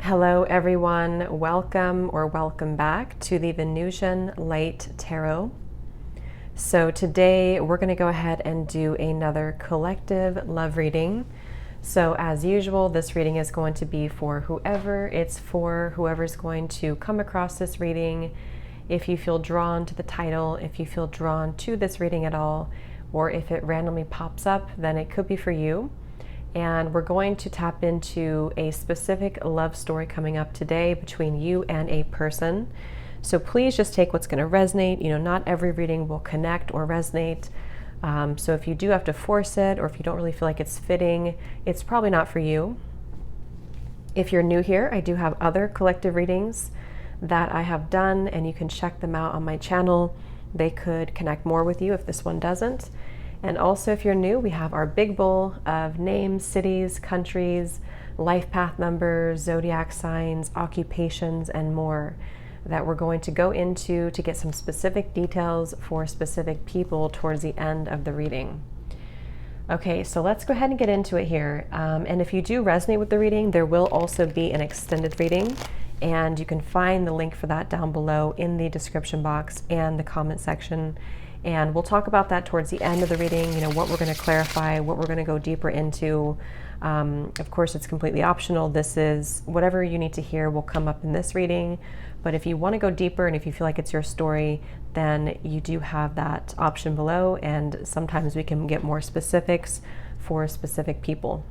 Hello everyone, welcome or welcome back to the Venusian Light Tarot. So today we're going to go ahead and do another collective love reading. So as usual, this reading is going to be for whoever it's for, whoever's going to come across this reading. If you feel drawn to the title, if you feel drawn to this reading at all, or if it randomly pops up, then it could be for you. And we're going to tap into a specific love story coming up today between you and a person. So please just take what's going to resonate. You know, not every reading will connect or resonate. So if you do have to force it, or if you don't really feel like it's fitting, it's probably not for you. If you're new here, I do have other collective readings that I have done, and you can check them out on my channel. They could connect more with you if this one doesn't. And also, if you're new, we have our big bowl of names, cities, countries, life path numbers, zodiac signs, occupations, and more that we're going to go into to get some specific details for specific people towards the end of the reading. Okay, so let's go ahead and get into it here. And if you do resonate with the reading, there will also be an extended reading, and you can find the link for that down below in the description box and the comment section. And we'll talk about that towards the end of the reading, you know, what we're going to clarify, what we're going to go deeper into. Of course, it's completely optional. This is whatever you need to hear will come up in this reading. But if you want to go deeper and if you feel like it's your story, then you do have that option below. And sometimes we can get more specifics for specific people.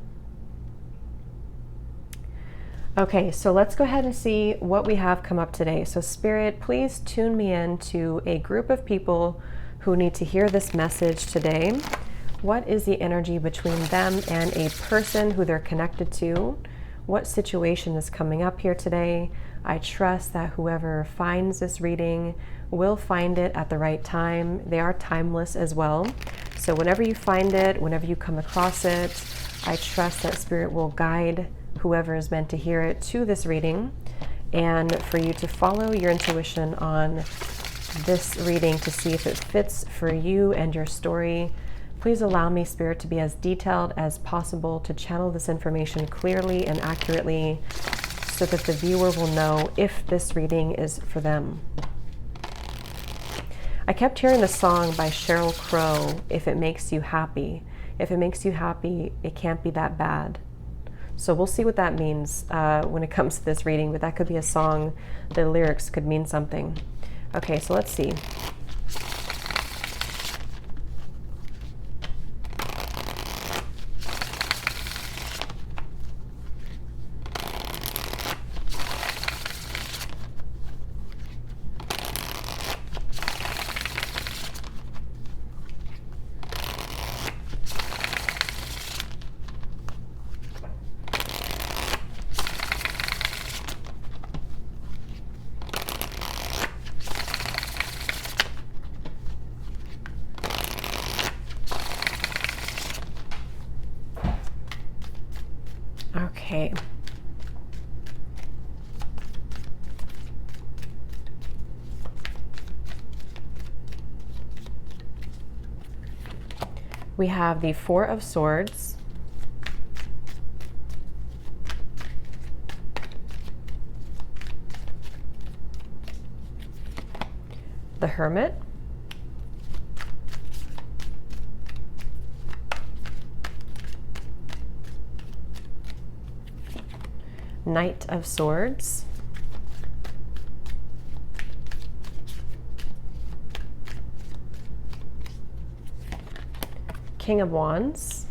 Okay, so let's go ahead and see what we have come up today. So Spirit, please tune me in to a group of people who need to hear this message today. What is the energy between them and a person who they're connected to? What situation is coming up here today? I trust that whoever finds this reading will find it at the right time. They are timeless as well. So whenever you find it, whenever you come across it, I trust that Spirit will guide whoever is meant to hear it to this reading, and for you to follow your intuition on this reading to see if it fits for you and your story. Please allow me, Spirit, to be as detailed as possible to channel this information clearly and accurately so that the viewer will know if this reading is for them. I kept hearing the song by Sheryl Crow, If It Makes You Happy. If it makes you happy, it can't be that bad. So we'll see what that means when it comes to this reading, but that could be a song. The lyrics could mean something. Okay, so let's see. Okay. We have the Four of Swords, the Hermit, Knight of Swords, King of Wands,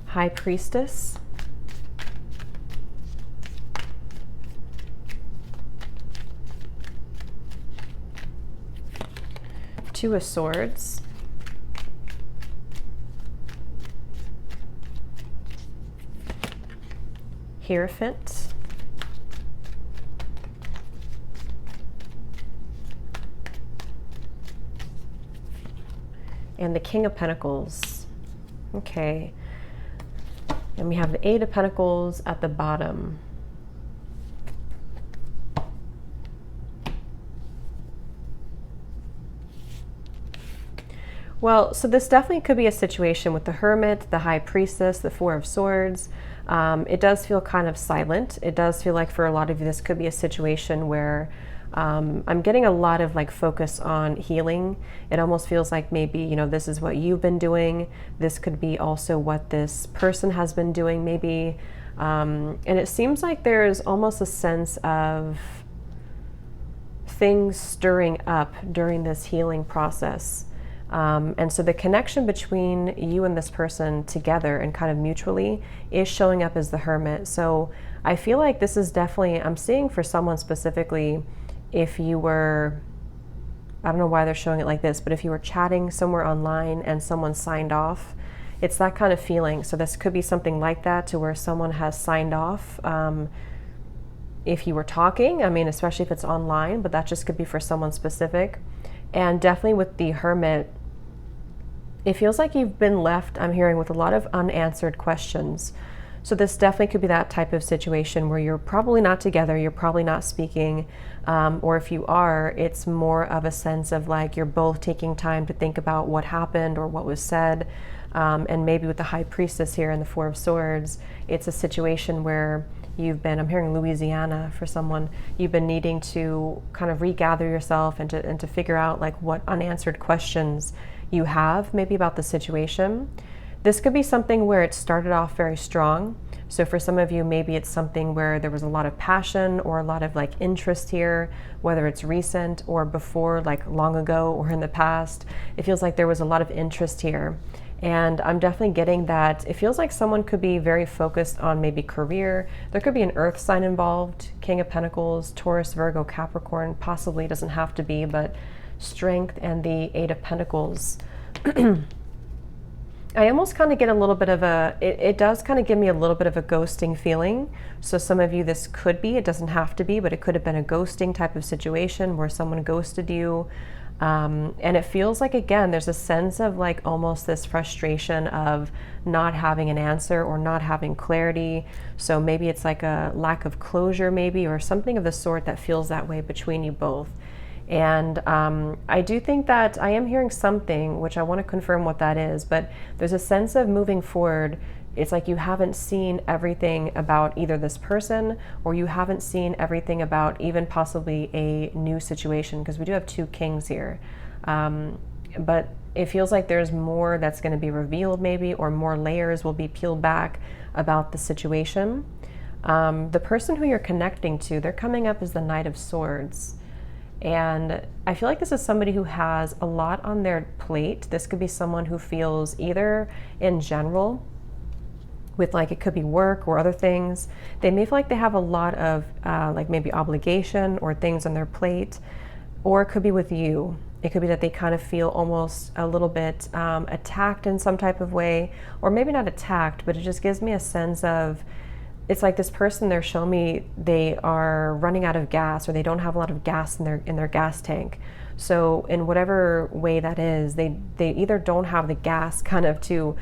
High Priestess, Two of Swords, Hierophant, and the King of Pentacles. Okay, and we have the Eight of Pentacles at the bottom. Well, so this definitely could be a situation with the Hermit, the High Priestess, the Four of Swords. It does feel kind of silent. It does feel like for a lot of you, this could be a situation where I'm getting a lot of like focus on healing. It almost feels like maybe, you know, this is what you've been doing. This could be also what this person has been doing, maybe. And it seems like there's almost a sense of things stirring up during this healing process. And so the connection between you and this person together and kind of mutually is showing up as the Hermit. So I feel like this is definitely, I'm seeing for someone specifically, if you were, I don't know why they're showing it like this, but if you were chatting somewhere online and someone signed off, it's that kind of feeling. So this could be something like that, to where someone has signed off. If you were talking, I mean, especially if it's online, but that just could be for someone specific. And definitely with the Hermit, it feels like you've been left, I'm hearing, with a lot of unanswered questions. So this definitely could be that type of situation where you're probably not together, you're probably not speaking, or if you are, it's more of a sense of like you're both taking time to think about what happened or what was said. And maybe with the High Priestess here and the Four of Swords, it's a situation where you've been, I'm hearing Louisiana for someone, you've been needing to kind of regather yourself and to figure out like what unanswered questions you have maybe about the situation. This could be something where it started off very strong. So for some of you, maybe it's something where there was a lot of passion or a lot of like interest here, whether it's recent or before, like long ago or in the past. It feels like there was a lot of interest here. And I'm definitely getting that it feels like someone could be very focused on maybe career. There could be an earth sign involved, King of Pentacles, Taurus, Virgo, Capricorn, possibly, doesn't have to be, but strength and the Eight of Pentacles. I almost kind of get a little bit of a, it does kind of give me a little bit of a ghosting feeling. So some of you, this could be, it doesn't have to be, but it could have been a ghosting type of situation where someone ghosted you. And it feels like, again, there's a sense of like almost this frustration of not having an answer or not having clarity. So maybe it's like a lack of closure maybe, or something of the sort that feels that way between you both. And I do think that I am hearing something, which I want to confirm what that is, but there's a sense of moving forward. It's like you haven't seen everything about either this person, or you haven't seen everything about even possibly a new situation, because we do have two kings here. But it feels like there's more that's going to be revealed maybe, or more layers will be peeled back about the situation. The person who you're connecting to, they're coming up as the Knight of Swords. And I feel like this is somebody who has a lot on their plate. This could be someone who feels either in general, with like, it could be work or other things. They may feel like they have a lot of like maybe obligation or things on their plate, or it could be with you. It could be that they kind of feel almost a little bit attacked in some type of way, or maybe not attacked, but it just gives me a sense of, it's like this person, they're showing me they are running out of gas, or they don't have a lot of gas in their gas tank. So in whatever way that is, they either don't have the gas kind of to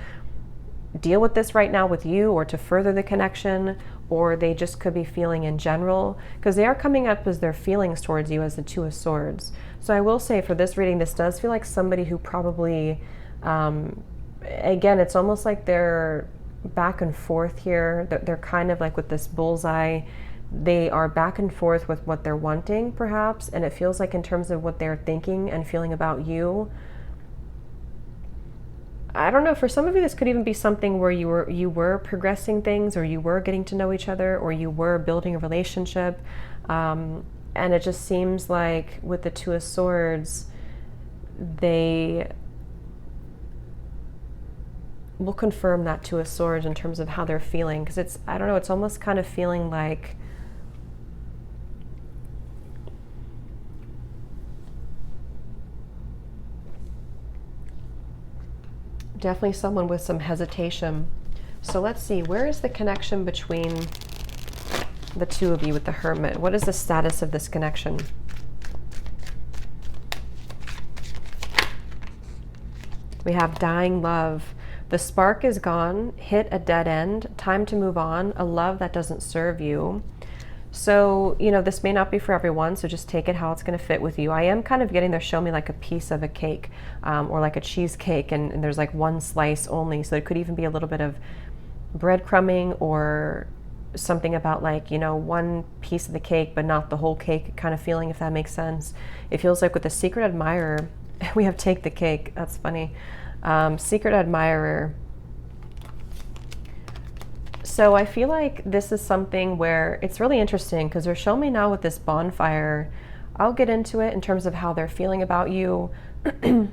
deal with this right now with you, or to further the connection, or they just could be feeling in general, because they are coming up as their feelings towards you as the Two of Swords. So I will say for this reading, this does feel like somebody who probably, again, it's almost like they're back and forth here. They're kind of like with this bullseye, they are back and forth with what they're wanting perhaps, and it feels like in terms of what they're thinking and feeling about you, I don't know, for some of you this could even be something where you were progressing things, or you were getting to know each other, or you were building a relationship, and it just seems like with the Two of Swords, they will confirm that Two of Swords in terms of how they're feeling, because it's, I don't know, it's almost kind of feeling like definitely someone with some hesitation. So let's see, where is the connection between the two of you with the Hermit? What is the status of this connection? We have dying love. The spark is gone, hit a dead end, time to move on, a love that doesn't serve you. So, you know, this may not be for everyone, so just take it how it's going to fit with you. I am kind of getting, they're showing me like a piece of a cake, or like a cheesecake, and there's like one slice only. So it could even be a little bit of breadcrumbing or something about like, you know, one piece of the cake, but not the whole cake kind of feeling, if that makes sense. It feels like with the secret admirer, we have take the cake. That's funny. Secret admirer. So I feel like this is something where it's really interesting because they're showing me now with this bonfire. I'll get into it in terms of how they're feeling about you,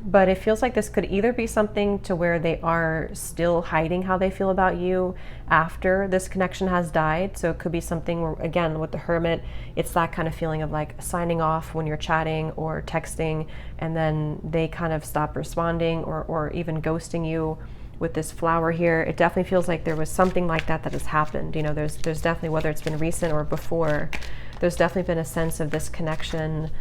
but it feels like this could either be something to where they are still hiding how they feel about you after this connection has died. So it could be something where, again, with the Hermit, it's that kind of feeling of like signing off when you're chatting or texting, and then they kind of stop responding or even ghosting you. With this flower here, it definitely feels like there was something like that that has happened. You know, there's definitely, whether it's been recent or before, there's definitely been a sense of this connection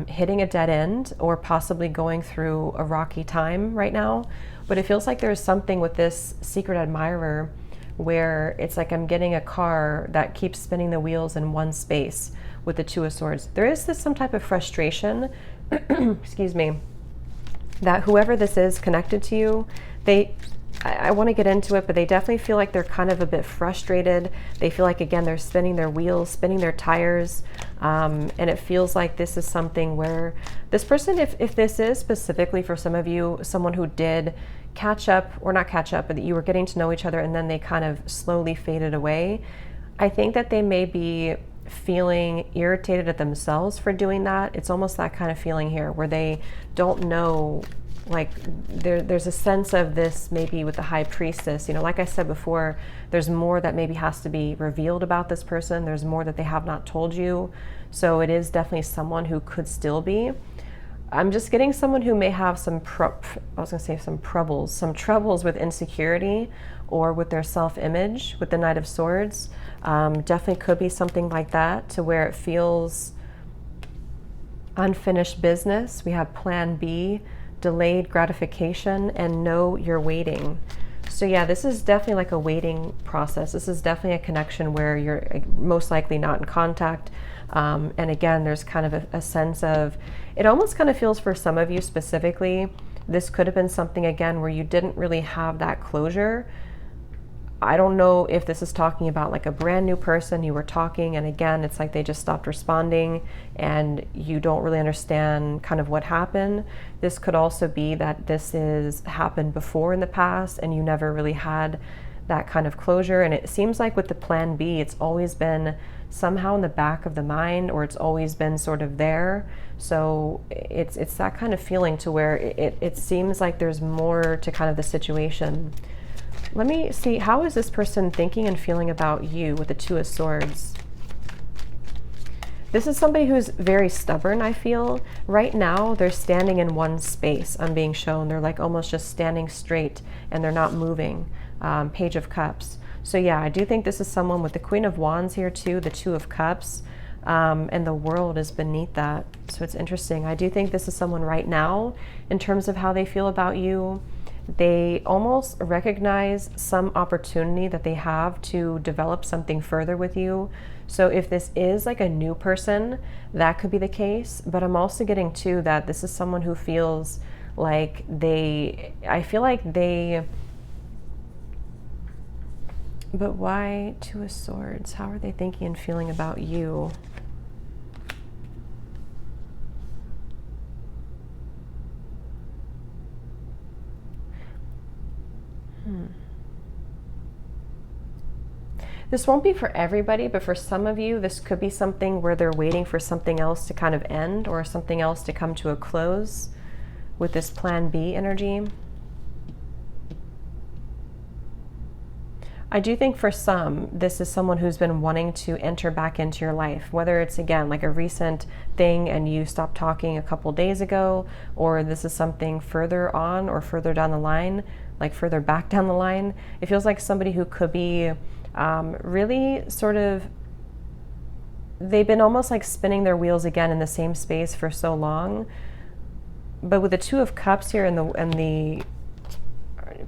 hitting a dead end or possibly going through a rocky time right now. But it feels like there's something with this secret admirer where it's like I'm getting a car that keeps spinning the wheels in one space with the Two of Swords. There is this some type of frustration, excuse me, that whoever this is connected to you, I want to get into it, but they definitely feel like they're kind of a bit frustrated. They feel like, again, they're spinning their wheels, spinning their tires. And it feels like this is something where this person, if this is specifically for some of you, someone who did catch up, or not catch up, but that you were getting to know each other and then they kind of slowly faded away, I think that they may be feeling irritated at themselves for doing that. It's almost that kind of feeling here where they don't know, like there's a sense of this maybe with the High Priestess, you know, like I said before, there's more that maybe has to be revealed about this person. There's more that they have not told you. So it is definitely someone who could still be. I'm just getting someone who may have some troubles with insecurity or with their self-image with the Knight of Swords. Definitely could be something like that, to where it feels unfinished business. We have plan B, delayed gratification, and no, you're waiting. So yeah, this is definitely like a waiting process. This is definitely a connection where you're most likely not in contact. And again, there's kind of a sense of, it almost kind of feels for some of you specifically, this could have been something again where you didn't really have that closure. I don't know if this is talking about like a brand new person you were talking, and again, it's like they just stopped responding and you don't really understand kind of what happened. This could also be that this is happened before in the past and you never really had that kind of closure. And it seems like with the plan B, it's always been somehow in the back of the mind, or it's always been sort of there. So it's that kind of feeling to where it seems like there's more to kind of the situation. Let me see, how is this person thinking and feeling about you with the Two of Swords? This is somebody who's very stubborn, I feel. Right now, they're standing in one space. I'm being shown. They're like almost just standing straight and they're not moving. Page of Cups. So yeah, I do think this is someone with the Queen of Wands here too, the Two of Cups, and the World is beneath that. So it's interesting. I do think this is someone right now, in terms of how they feel about you. They almost recognize some opportunity that they have to develop something further with you. So if this is like a new person, that could be the case. But I'm also getting too that this is someone who feels like I feel like they, but why Two of Swords? How are they thinking and feeling about you? This won't be for everybody, but for some of you, this could be something where they're waiting for something else to kind of end, or something else to come to a close with this plan B energy. I do think for some, this is someone who's been wanting to enter back into your life, whether it's, again, like a recent thing and you stopped talking a couple days ago, or this is something further on or further down the line, like further back down the line. It feels like somebody who could be really sort of, they've been almost like spinning their wheels again in the same space for so long. But with the Two of Cups here and the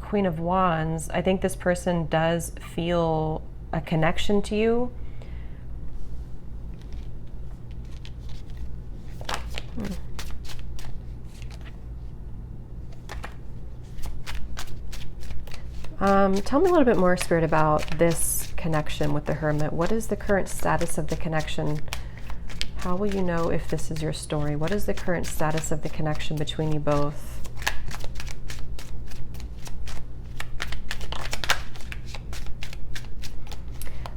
Queen of Wands, I think this person does feel a connection to you. Tell me a little bit more, Spirit, about this connection with the Hermit. What is the current status of the connection? How will you know if this is your story? What is the current status of the connection between you both?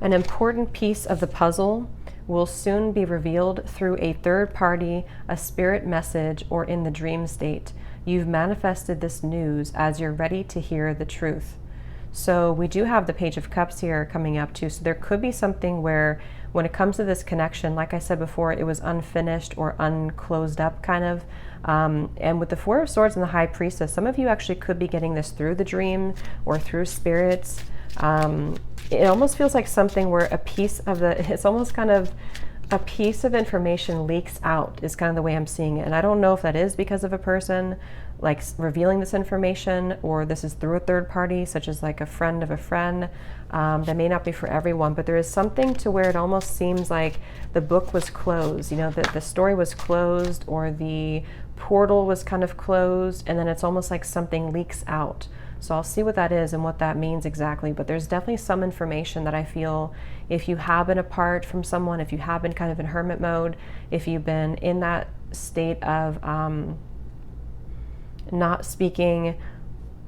An important piece of the puzzle will soon be revealed through a third party, a spirit message, or in the dream state. You've manifested this news as you're ready to hear the truth. So we do have the Page of Cups here coming up too. So there could be something where when it comes to this connection, like I said before, it was unfinished or unclosed up kind of. And with the Four of Swords and the High Priestess, some of you actually could be getting this through the dream or through spirits. It almost feels like something where a piece of it's almost kind of a piece of information leaks out is kind of the way I'm seeing it. And I don't know if that is because of a person like revealing this information, or this is through a third party, such as like a friend of a friend. That may not be for everyone, but there is something to where it almost seems like the book was closed, you know, that the story was closed or the portal was kind of closed, and then it's almost like something leaks out. So I'll see what that is and what that means exactly. But there's definitely some information that I feel, if you have been apart from someone, if you have been kind of in hermit mode, if you've been in that state of not speaking,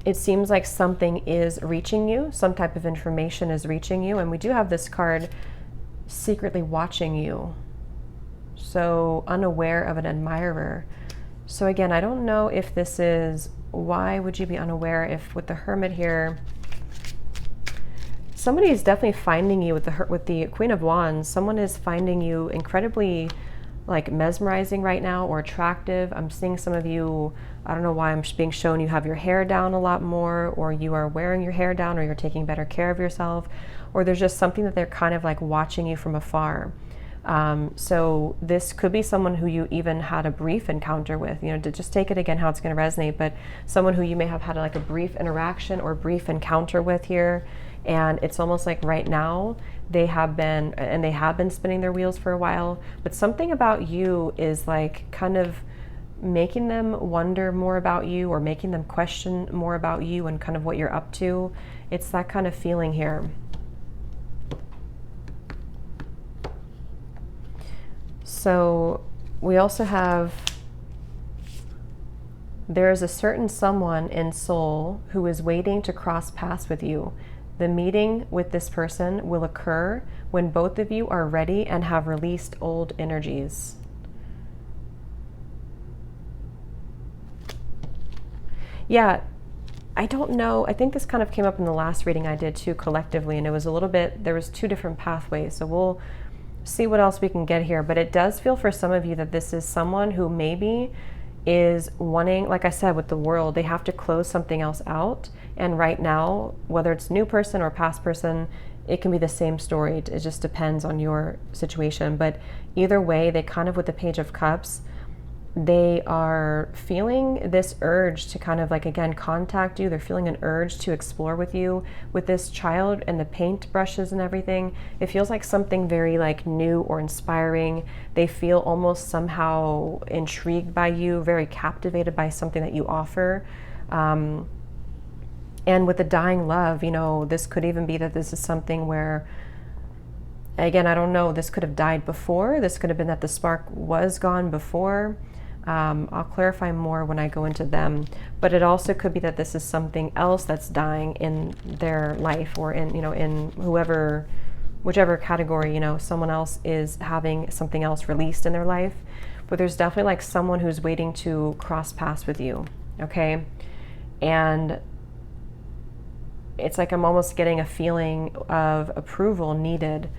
it seems like something is reaching you, some type of information is reaching you. And we do have this card, secretly watching you. So unaware of an admirer. So again, I don't know if this is, why would you be unaware if with the Hermit here, somebody is definitely finding you with the Queen of Wands. Someone is finding you incredibly like mesmerizing right now, or attractive. I'm seeing some of you, I don't know why I'm being shown you have your hair down a lot more, or you are wearing your hair down, or you're taking better care of yourself, or there's just something that they're kind of like watching you from afar. So this could be someone who you even had a brief encounter with, you know, to just take it again how it's going to resonate, but someone who you may have had like a brief interaction or brief encounter with here. And it's almost like right now they have been spinning their wheels for a while, but something about you is like kind of making them wonder more about you, or making them question more about you and kind of what you're up to. It's that kind of feeling here. So we also have, there is a certain someone in soul who is waiting to cross paths with you. The meeting with this person will occur when both of you are ready and have released old energies. Yeah, I don't know. I think this kind of came up in the last reading I did too, collectively, and it was a little bit, there was two different pathways. So we'll see what else we can get here. But it does feel for some of you that this is someone who maybe is wanting, like I said, with the world, they have to close something else out. And right now, whether it's new person or past person, it can be the same story. It just depends on your situation. But either way, they kind of, with the Page of Cups, they are feeling this urge to kind of like, again, contact you. They're feeling an urge to explore with you. With this child and the paint brushes and everything, it feels like something very like new or inspiring. They feel almost somehow intrigued by you, very captivated by something that you offer. And with the dying love, you know, this could even be that this is something where, again, I don't know, this could have died before. This could have been that the spark was gone before. I'll clarify more when I go into them, but it also could be that this is something else that's dying in their life, or in, you know, in whichever category, you know, someone else is having something else released in their life. But there's definitely like someone who's waiting to cross paths with you, okay? And it's like I'm almost getting a feeling of approval needed.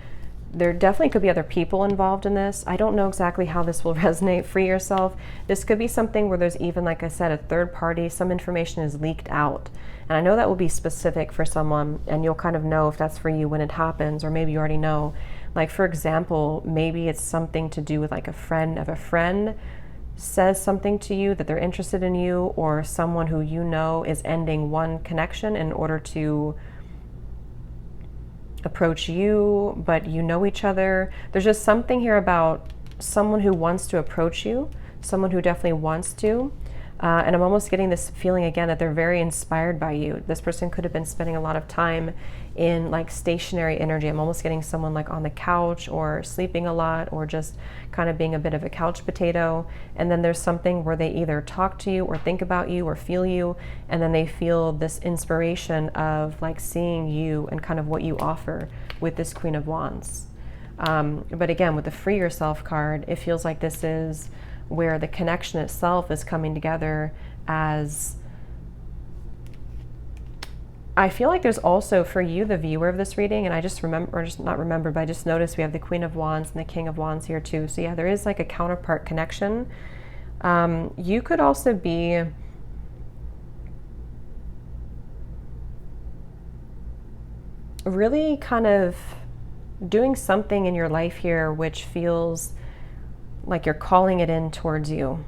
There definitely could be other people involved in this. I don't know exactly how this will resonate. Free yourself. This could be something where there's even, like I said, a third party, some information is leaked out. And I know that will be specific for someone, and you'll kind of know if that's for you when it happens, or maybe you already know. Like, for example, maybe it's something to do with like a friend of a friend says something to you that they're interested in you, or someone who you know is ending one connection in order to approach you, but you know each other. There's just something here about someone who wants to approach you, someone who definitely wants to. And I'm almost getting this feeling again that they're very inspired by you. This person could have been spending a lot of time in like stationary energy. I'm almost getting someone like on the couch or sleeping a lot or just kind of being a bit of a couch potato. And then there's something where they either talk to you or think about you or feel you. And then they feel this inspiration of like seeing you and kind of what you offer with this Queen of Wands. But again, with the Free Yourself card, it feels like this is where the connection itself is coming together as, I feel like there's also for you, the viewer of this reading, and I just remember, or just not remember, but I just noticed we have the Queen of Wands and the King of Wands here too. So yeah, there is like a counterpart connection. You could also be really kind of doing something in your life here which feels like you're calling it in towards you.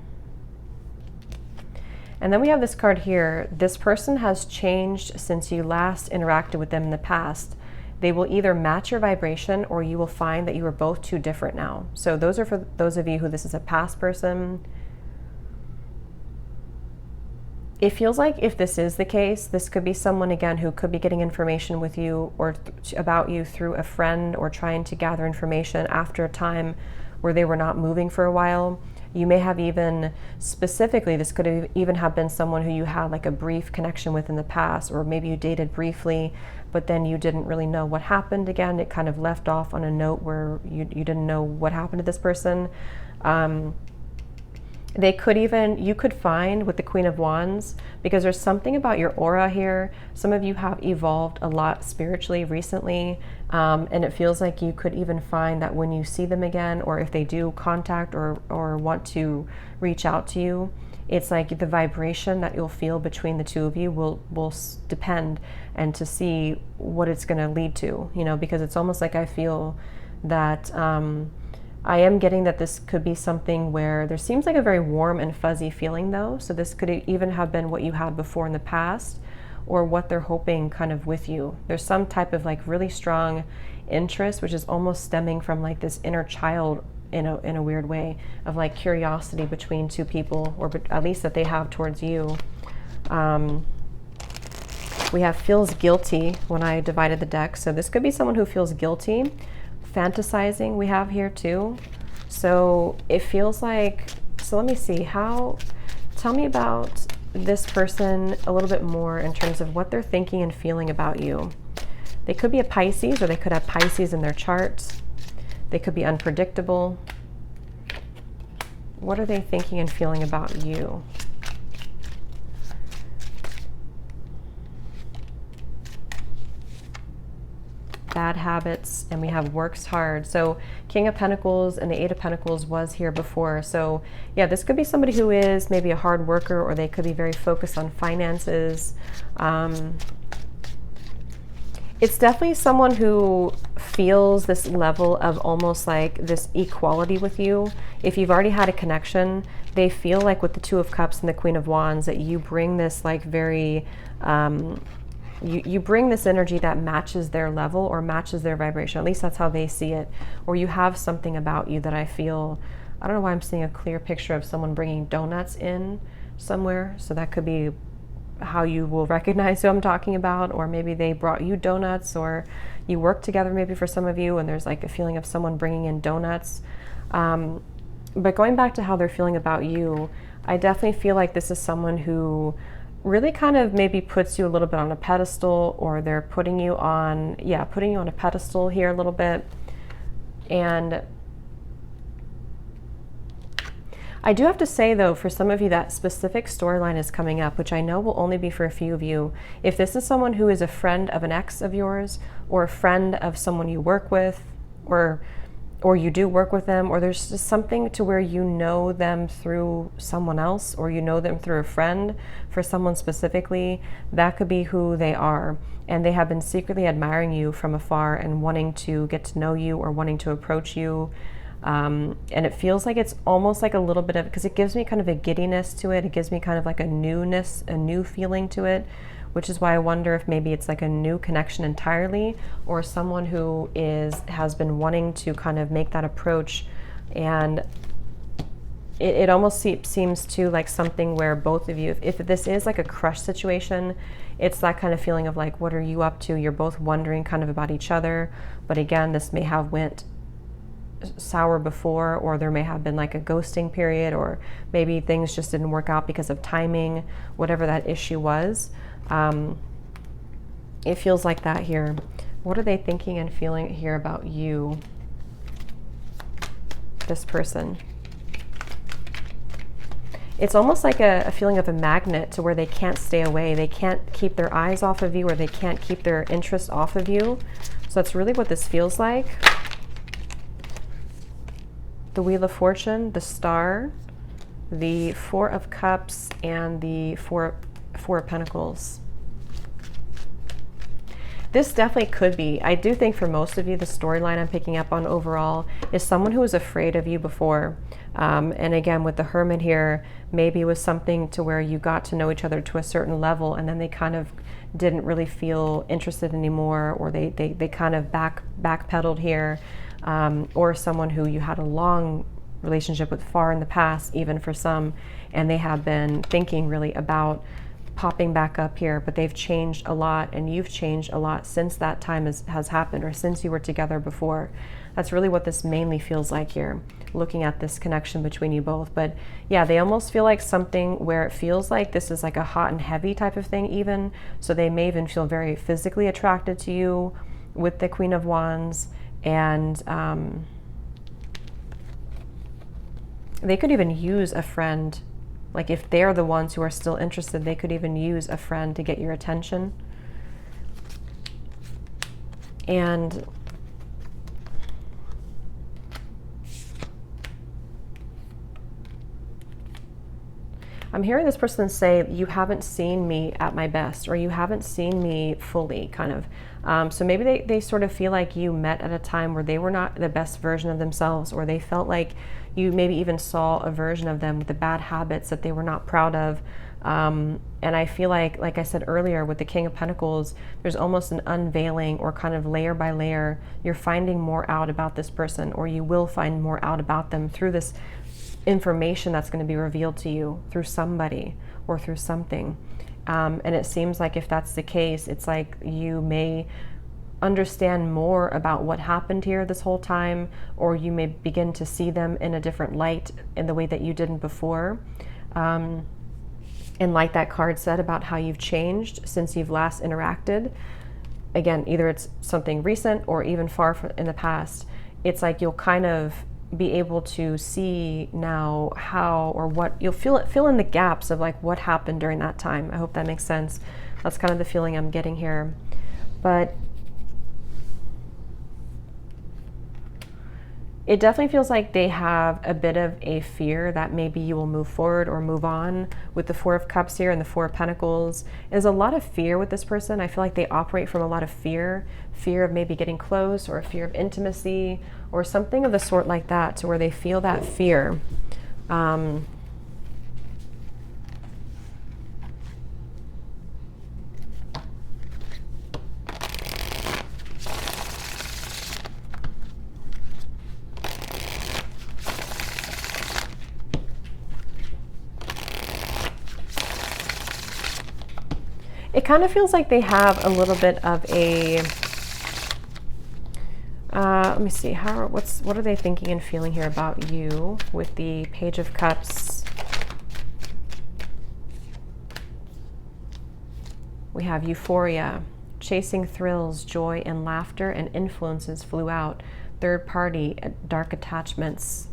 And then we have this card here. This person has changed since you last interacted with them in the past. They will either match your vibration or you will find that you are both too different now. So those are for those of you who this is a past person. It feels like if this is the case, this could be someone again who could be getting information with you or about you through a friend or trying to gather information after a time where they were not moving for a while. You may have even specifically, this could have even have been someone who you had like a brief connection with in the past, or maybe you dated briefly, but then you didn't really know what happened again. It kind of left off on a note where you didn't know what happened to this person. They could even, you could find with the Queen of Wands, because there's something about your aura here. Some of you have evolved a lot spiritually recently, and it feels like you could even find that when you see them again, or if they do contact or want to reach out to you, it's like the vibration that you'll feel between the two of you will depend and to see what it's going to lead to, you know, because it's almost like I feel that I am getting that this could be something where there seems like a very warm and fuzzy feeling though. So this could even have been what you had before in the past or what they're hoping kind of with you. There's some type of like really strong interest, which is almost stemming from like this inner child in a weird way of like curiosity between two people, or at least that they have towards you. We have feels guilty when I divided the deck. So this could be someone who feels guilty. Fantasizing we have here too. So it feels like, so let me see, tell me about this person a little bit more in terms of what they're thinking and feeling about you. They could be a Pisces, or they could have Pisces in their chart. They could be unpredictable. What are they thinking and feeling about you? Bad habits, and we have works hard. So King of Pentacles and the Eight of Pentacles was here before. So yeah, this could be somebody who is maybe a hard worker, or they could be very focused on finances. It's definitely someone who feels this level of almost like this equality with you. If you've already had a connection, they feel like with the Two of Cups and the Queen of Wands that you bring this like very you bring this energy that matches their level or matches their vibration. At least that's how they see it. Or you have something about you that I feel, I don't know why I'm seeing a clear picture of someone bringing donuts in somewhere. So that could be how you will recognize who I'm talking about. Or maybe they brought you donuts, or you work together maybe for some of you and there's like a feeling of someone bringing in donuts. But going back to how they're feeling about you, I definitely feel like this is someone who really kind of maybe puts you a little bit on a pedestal, or they're putting you on, putting you on a pedestal here a little bit. And I do have to say though, for some of you, that specific storyline is coming up, which I know will only be for a few of you. If this is someone who is a friend of an ex of yours, or a friend of someone you work with, or you do work with them, or there's just something to where you know them through someone else, or you know them through a friend, for someone specifically, that could be who they are. And they have been secretly admiring you from afar and wanting to get to know you or wanting to approach you. And it feels like it's almost like a little bit of, because it gives me kind of a giddiness to it. It gives me kind of like a newness, a new feeling to it, which is why I wonder if maybe it's like a new connection entirely, or someone who has been wanting to kind of make that approach. And it almost seems to like something where both of you, if this is like a crush situation, it's that kind of feeling of like, what are you up to? You're both wondering kind of about each other. But again, this may have went sour before, or there may have been like a ghosting period, or maybe things just didn't work out because of timing, whatever that issue was. It feels like that here. What are they thinking and feeling here about you, this person? It's almost like a feeling of a magnet to where they can't stay away. They can't keep their eyes off of you, or they can't keep their interest off of you. So that's really what this feels like. The Wheel of Fortune, the Star, the Four of Cups, and the Four of Pentacles. This definitely could be, I do think for most of you, the storyline I'm picking up on overall is someone who was afraid of you before. And again, with the Hermit here, maybe it was something to where you got to know each other to a certain level, and then they kind of didn't really feel interested anymore, or they kind of backpedaled here. Or someone who you had a long relationship with far in the past, even for some, and they have been thinking really about popping back up here, but they've changed a lot, and you've changed a lot since that time has happened, or since you were together before. That's really what this mainly feels like here, looking at this connection between you both. But yeah, they almost feel like something where it feels like this is like a hot and heavy type of thing even. So they may even feel very physically attracted to you with the Queen of Wands. And they could even use a friend. Like if they're the ones who are still interested, they could even use a friend to get your attention. And I'm hearing this person say, you haven't seen me at my best, or you haven't seen me fully, kind of. So maybe they sort of feel like you met at a time where they were not the best version of themselves, or they felt like you maybe even saw a version of them with the bad habits that they were not proud of. And I feel like I said earlier, with the King of Pentacles, there's almost an unveiling, or kind of layer by layer, you're finding more out about this person, or you will find more out about them through this information that's going to be revealed to you through somebody or through something. And it seems like if that's the case, it's like you may understand more about what happened here this whole time, or you may begin to see them in a different light in the way that you didn't before. And like that card said about how you've changed since you've last interacted, again, either it's something recent or even far in the past, it's like you'll kind of be able to see now how, or what you'll fill in the gaps of like what happened during that time. I hope that makes sense. That's kind of the feeling I'm getting here. But it definitely feels like they have a bit of a fear that maybe you will move forward or move on. With the Four of Cups here and the Four of Pentacles, there's a lot of fear with this person. I feel like they operate from a lot of fear of maybe getting close, or a fear of intimacy, or something of the sort like that, to where they feel that fear. It kind of feels like they have a little bit of a, let me see, what are they thinking and feeling here about you with the Page of Cups? We have euphoria, chasing thrills, joy, and laughter, and influences flew out. Third party, dark attachments,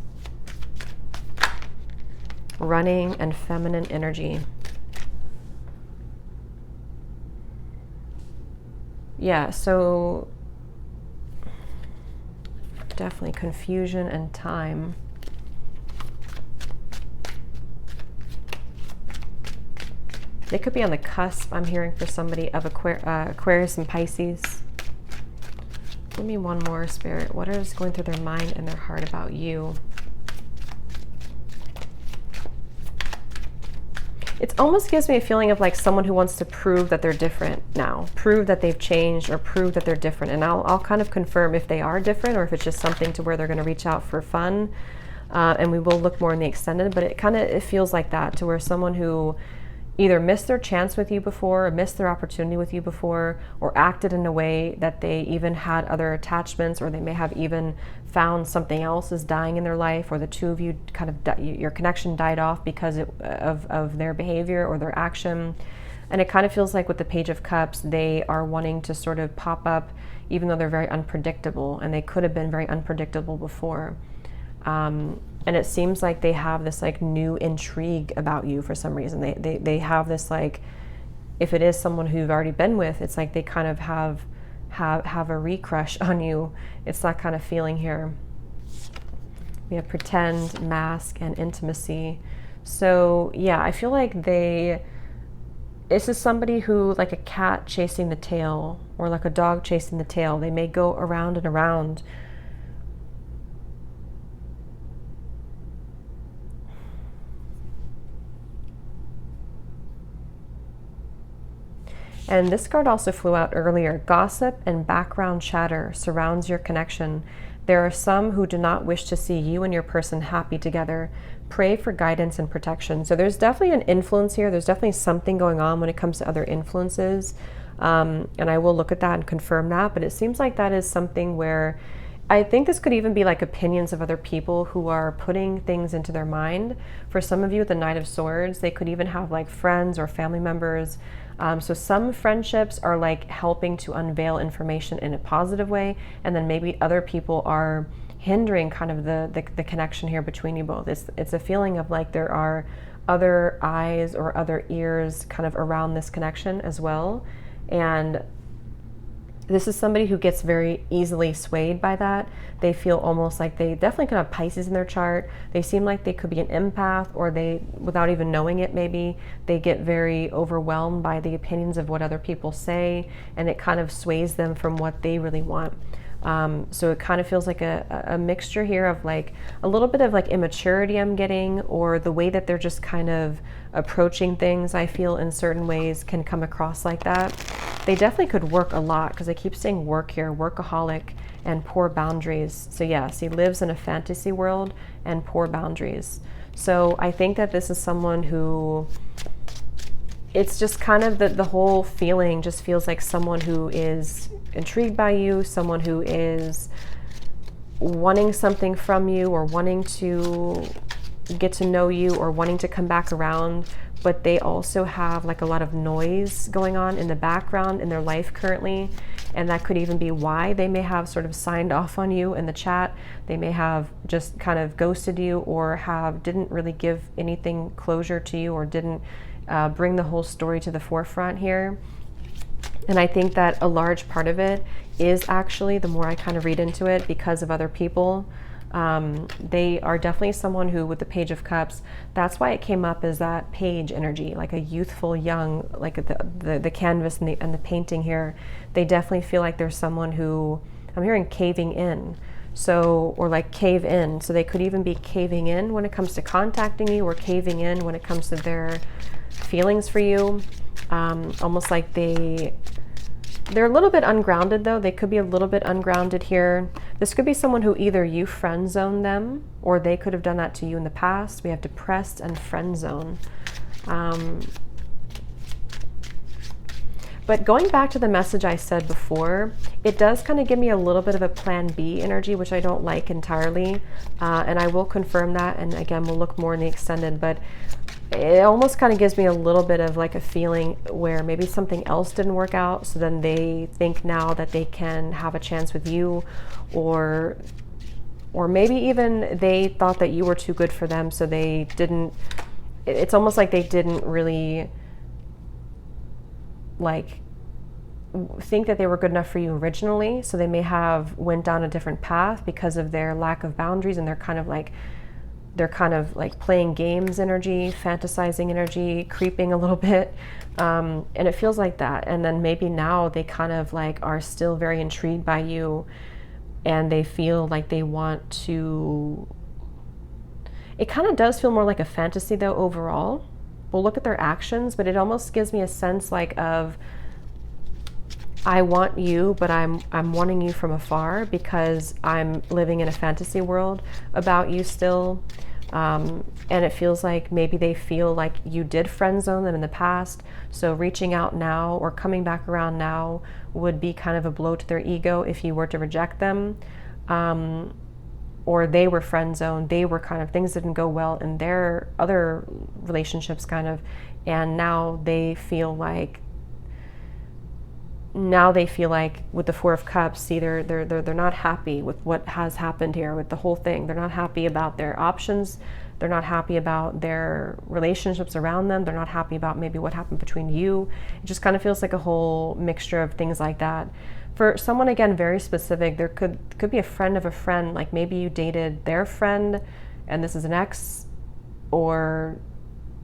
running, and feminine energy. Yeah, so definitely confusion and time. They could be on the cusp, I'm hearing, for somebody of Aquarius and Pisces. Give me one more, Spirit. What is going through their mind and their heart about you? It almost gives me a feeling of like someone who wants to prove that they're different now, prove that they've changed, or prove that they're different. And I'll kind of confirm if they are different, or if it's just something to where they're going to reach out for fun. and we will look more in the extended, but it feels like that, to where someone who either missed their chance with you before, or missed their opportunity with you before, or acted in a way that they even had other attachments, or they may have even found something else is dying in their life, or the two of you kind of, your connection died off because of their behavior or their action. And it kind of feels like with the Page of Cups, they are wanting to sort of pop up, even though they're very unpredictable, and they could have been very unpredictable before. And it seems like they have this like new intrigue about you for some reason. They have this, like, if it is someone who you've already been with, it's like they kind of have a re-crush on you. It's that kind of feeling here. We have pretend, mask, and intimacy. So yeah, I feel like this is somebody who, like a cat chasing the tail, or like a dog chasing the tail. They may go around and around. And this card also flew out earlier. Gossip and background chatter surrounds your connection. There are some who do not wish to see you and your person happy together. Pray for guidance and protection. So there's definitely an influence here. There's definitely something going on when it comes to other influences. And I will look at that and confirm that. But it seems like that is something where I think this could even be like opinions of other people who are putting things into their mind. For some of you, the Knight of Swords, they could even have like friends or family members. So some friendships are like helping to unveil information in a positive way, and then maybe other people are hindering kind of the connection here between you both. It's a feeling of like there are other eyes or other ears kind of around this connection as well. And this is somebody who gets very easily swayed by that. They feel almost like they definitely could have Pisces in their chart. They seem like they could be an empath, or they, without even knowing it maybe, they get very overwhelmed by the opinions of what other people say, and it kind of sways them from what they really want. So it kind of feels like a mixture here of like a little bit of like immaturity I'm getting, or the way that they're just kind of approaching things, I feel in certain ways can come across like that. They definitely could work a lot, because I keep saying work here, workaholic and poor boundaries. So yes, he lives in a fantasy world and poor boundaries. So I think that this is someone who, it's just kind of the whole feeling just feels like someone who is intrigued by you, someone who is wanting something from you, or wanting to get to know you, or wanting to come back around, but they also have like a lot of noise going on in the background in their life currently. And that could even be why they may have sort of signed off on you in the chat. They may have just kind of ghosted you, or didn't really give anything closure to you, or didn't bring the whole story to the forefront here. And I think that a large part of it is actually, the more I kind of read into it, because of other people. They are definitely someone who, with the Page of Cups, that's why it came up as that page energy, like a youthful, young, like the canvas and the painting here. They definitely feel like there's someone who, I'm hearing caving in. So, or like cave in. So they could even be caving in when it comes to contacting you, or caving in when it comes to their feelings for you. Almost like they're a little bit ungrounded though. They could be a little bit ungrounded here. This could be someone who either you friend zone them, or they could have done that to you in the past. We have depressed and friend zone. But going back to the message I said before, it does kind of give me a little bit of a plan B energy, which I don't like entirely. And I will confirm that. And again, we'll look more in the extended, but it almost kind of gives me a little bit of like a feeling where maybe something else didn't work out. So then they think now that they can have a chance with you, or maybe even they thought that you were too good for them. So they didn't, it's almost like they didn't really like think that they were good enough for you originally. So they may have went down a different path because of their lack of boundaries, and they're kind of like playing games energy, fantasizing energy, creeping a little bit. And it feels like that. And then maybe now they kind of like are still very intrigued by you, and they feel like they want to, it kind of does feel more like a fantasy though overall. We'll look at their actions, but it almost gives me a sense like of I want you, but I'm wanting you from afar because I'm living in a fantasy world about you still. And it feels like maybe they feel like you did friend zone them in the past. So reaching out now or coming back around now would be kind of a blow to their ego if you were to reject them. Or they were friend zoned, they were kind of, things didn't go well in their other relationships kind of, and now they feel like with the Four of Cups, see, they're not happy with what has happened here with the whole thing. They're not happy about their options. They're not happy about their relationships around them. They're not happy about maybe what happened between you. It just kind of feels like a whole mixture of things like that. For someone, again, very specific, there could be a friend of a friend, like maybe you dated their friend and this is an ex, or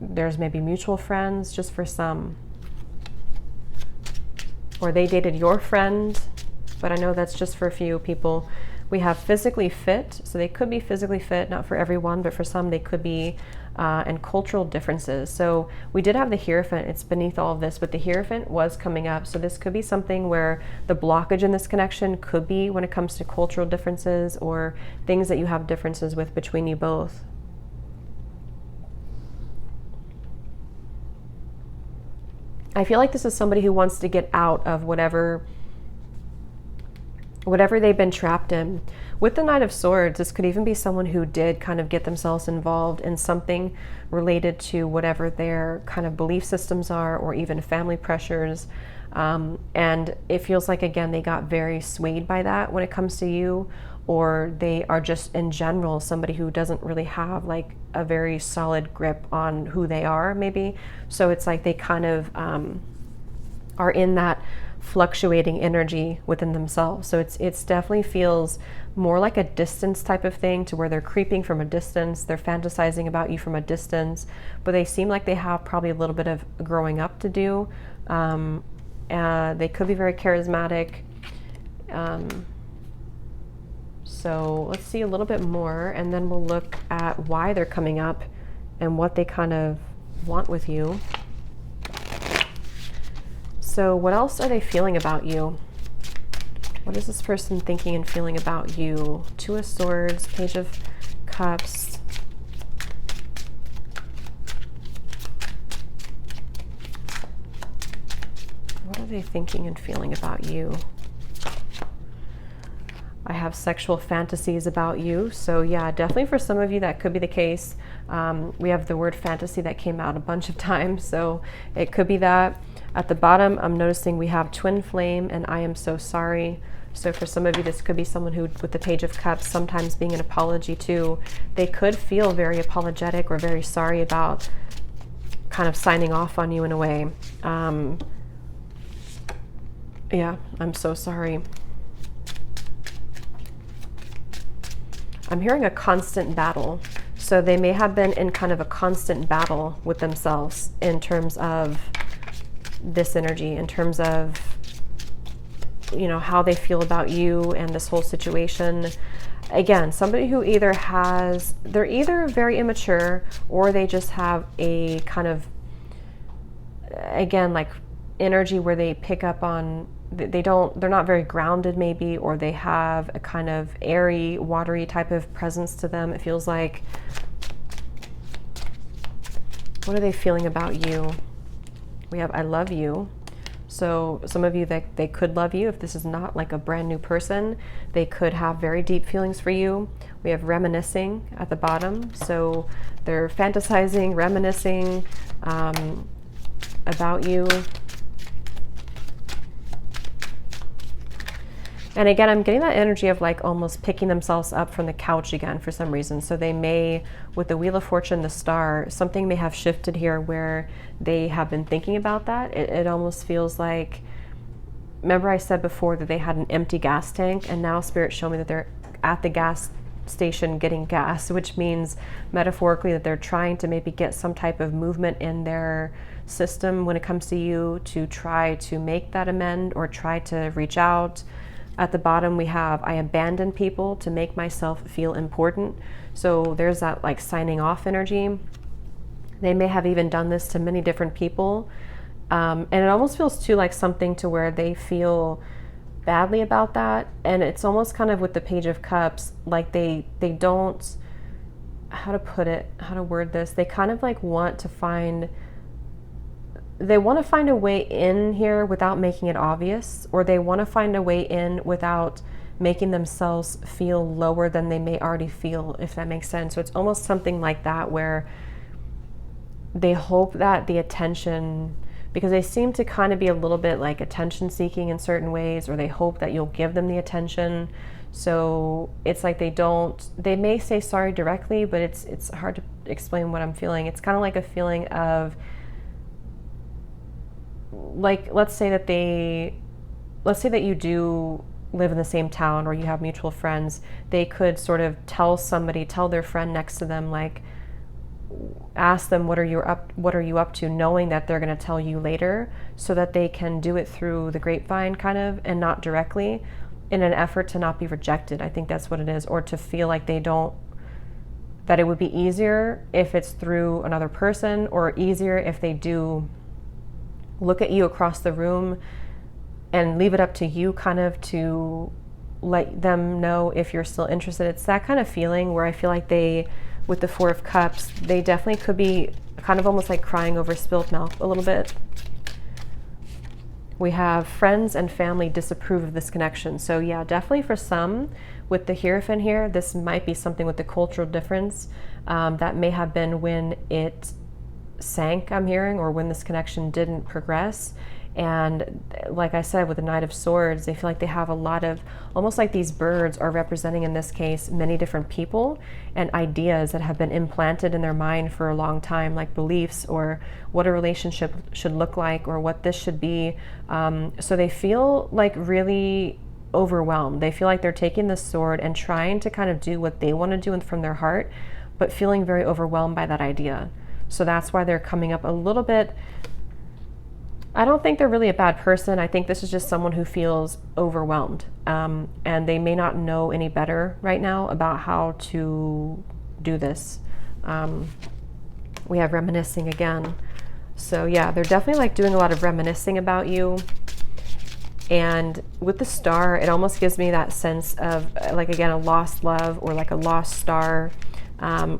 there's maybe mutual friends just for some. Or they dated your friend, but I know that's just for a few people. We have physically fit, so they could be physically fit, not for everyone, but for some they could be, and cultural differences. So we did have the Hierophant, it's beneath all of this, but the Hierophant was coming up, so this could be something where the blockage in this connection could be when it comes to cultural differences or things that you have differences with between you both. I feel like this is somebody who wants to get out of whatever they've been trapped in. With the Knight of Swords, this could even be someone who did kind of get themselves involved in something related to whatever their kind of belief systems are, or even family pressures. And it feels like, again, they got very swayed by that when it comes to you, or they are just in general somebody who doesn't really have like a very solid grip on who they are, maybe. So it's like they kind of are in that fluctuating energy within themselves. So it's definitely feels more like a distance type of thing, to where they're creeping from a distance, they're fantasizing about you from a distance, but they seem like they have probably a little bit of growing up to do. They could be very charismatic. So let's see a little bit more, and then we'll look at why they're coming up and what they kind of want with you. So what else are they feeling about you? What is this person thinking and feeling about you? Two of Swords, Page of Cups. What are they thinking and feeling about you? I have sexual fantasies about you. So yeah, definitely for some of you that could be the case. We have the word fantasy that came out a bunch of times, so it could be that. At the bottom, I'm noticing we have Twin Flame and I am so sorry. So for some of you, this could be someone who, with the Page of Cups, sometimes being an apology too. They could feel very apologetic or very sorry about kind of signing off on you in a way. Yeah, I'm so sorry. I'm hearing a constant battle. So they may have been in kind of a constant battle with themselves in terms of this energy, in terms of, you know, how they feel about you and this whole situation. Again, somebody who either they're either very immature, or they just have a kind of, again, like energy where they pick up on, they're not very grounded maybe, or they have a kind of airy, watery type of presence to them. It feels like, what are they feeling about you? We have I love you. So some of you, that they could love you. If this is not like a brand new person, they could have very deep feelings for you. We have reminiscing at the bottom. So they're fantasizing, reminiscing about you. And again, I'm getting that energy of like almost picking themselves up from the couch again for some reason. So they may, with the Wheel of Fortune, the Star, something may have shifted here where they have been thinking about that. It almost feels like, remember I said before that they had an empty gas tank, and now Spirit showed me that they're at the gas station getting gas, which means metaphorically that they're trying to maybe get some type of movement in their system when it comes to you, to try to make that amend or try to reach out. At the bottom, we have, I abandon people to make myself feel important. So there's that like signing off energy. They may have even done this to many different people. And it almost feels too like something to where they feel badly about that. And it's almost kind of with the Page of Cups, like they don't, how to put it, how to word this, they kind of like want to find a way in here without making it obvious, or they want to find a way in without making themselves feel lower than they may already feel, if that makes sense. So it's almost something like that, where they hope that the attention, because they seem to kind of be a little bit like attention seeking in certain ways, or they hope that you'll give them the attention. So it's like they may say sorry directly, but it's hard to explain what I'm feeling. It's kind of like a feeling of, like, let's say that you do live in the same town, or you have mutual friends. They could sort of tell their friend next to them, like, ask them, what are you up to, knowing that they're going to tell you later, so that they can do it through the grapevine kind of, and not directly, in an effort to not be rejected. I think that's what it is, or to feel like that it would be easier if it's through another person, or easier if they do look at you across the room and leave it up to you kind of to let them know if you're still interested. It's that kind of feeling where I feel like with the Four of Cups, they definitely could be kind of almost like crying over spilled milk a little bit. We have friends and family disapprove of this connection. So yeah, definitely for some, with the Hierophant here, this might be something with the cultural difference that may have been when it sank, I'm hearing, or when this connection didn't progress. And like I said, with the Knight of Swords, they feel like they have a lot of, almost like these birds are representing, in this case, many different people and ideas that have been implanted in their mind for a long time, like beliefs, or what a relationship should look like, or what this should be. So they feel like really overwhelmed. They feel like they're taking the sword and trying to kind of do what they want to do from their heart, but feeling very overwhelmed by that idea. So that's why they're coming up a little bit. I don't think they're really a bad person. I think this is just someone who feels overwhelmed, and they may not know any better right now about how to do this. We have reminiscing again. So yeah, they're definitely like doing a lot of reminiscing about you. And with the Star, it almost gives me that sense of, like, again, a lost love, or like a lost star,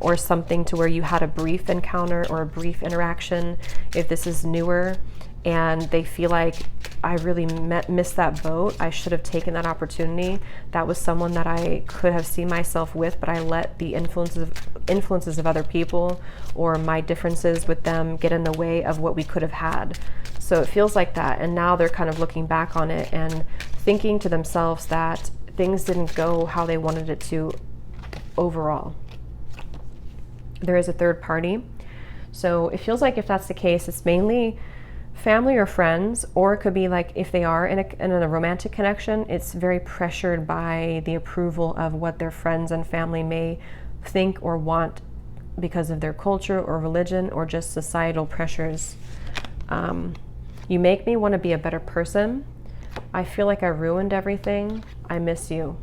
or something to where you had a brief encounter or a brief interaction, if this is newer, and they feel like, I really missed that boat. I should have taken that opportunity. That was someone that I could have seen myself with, but I let the influences of other people, or my differences with them, get in the way of what we could have had. So it feels like that. And now they're kind of looking back on it and thinking to themselves that things didn't go how they wanted it to overall. There is a third party. So it feels like, if that's the case, it's mainly family or friends, or it could be like, if they are in a romantic connection, it's very pressured by the approval of what their friends and family may think or want, because of their culture or religion, or just societal pressures. You make me want to be a better person. I feel like I ruined everything. I miss you.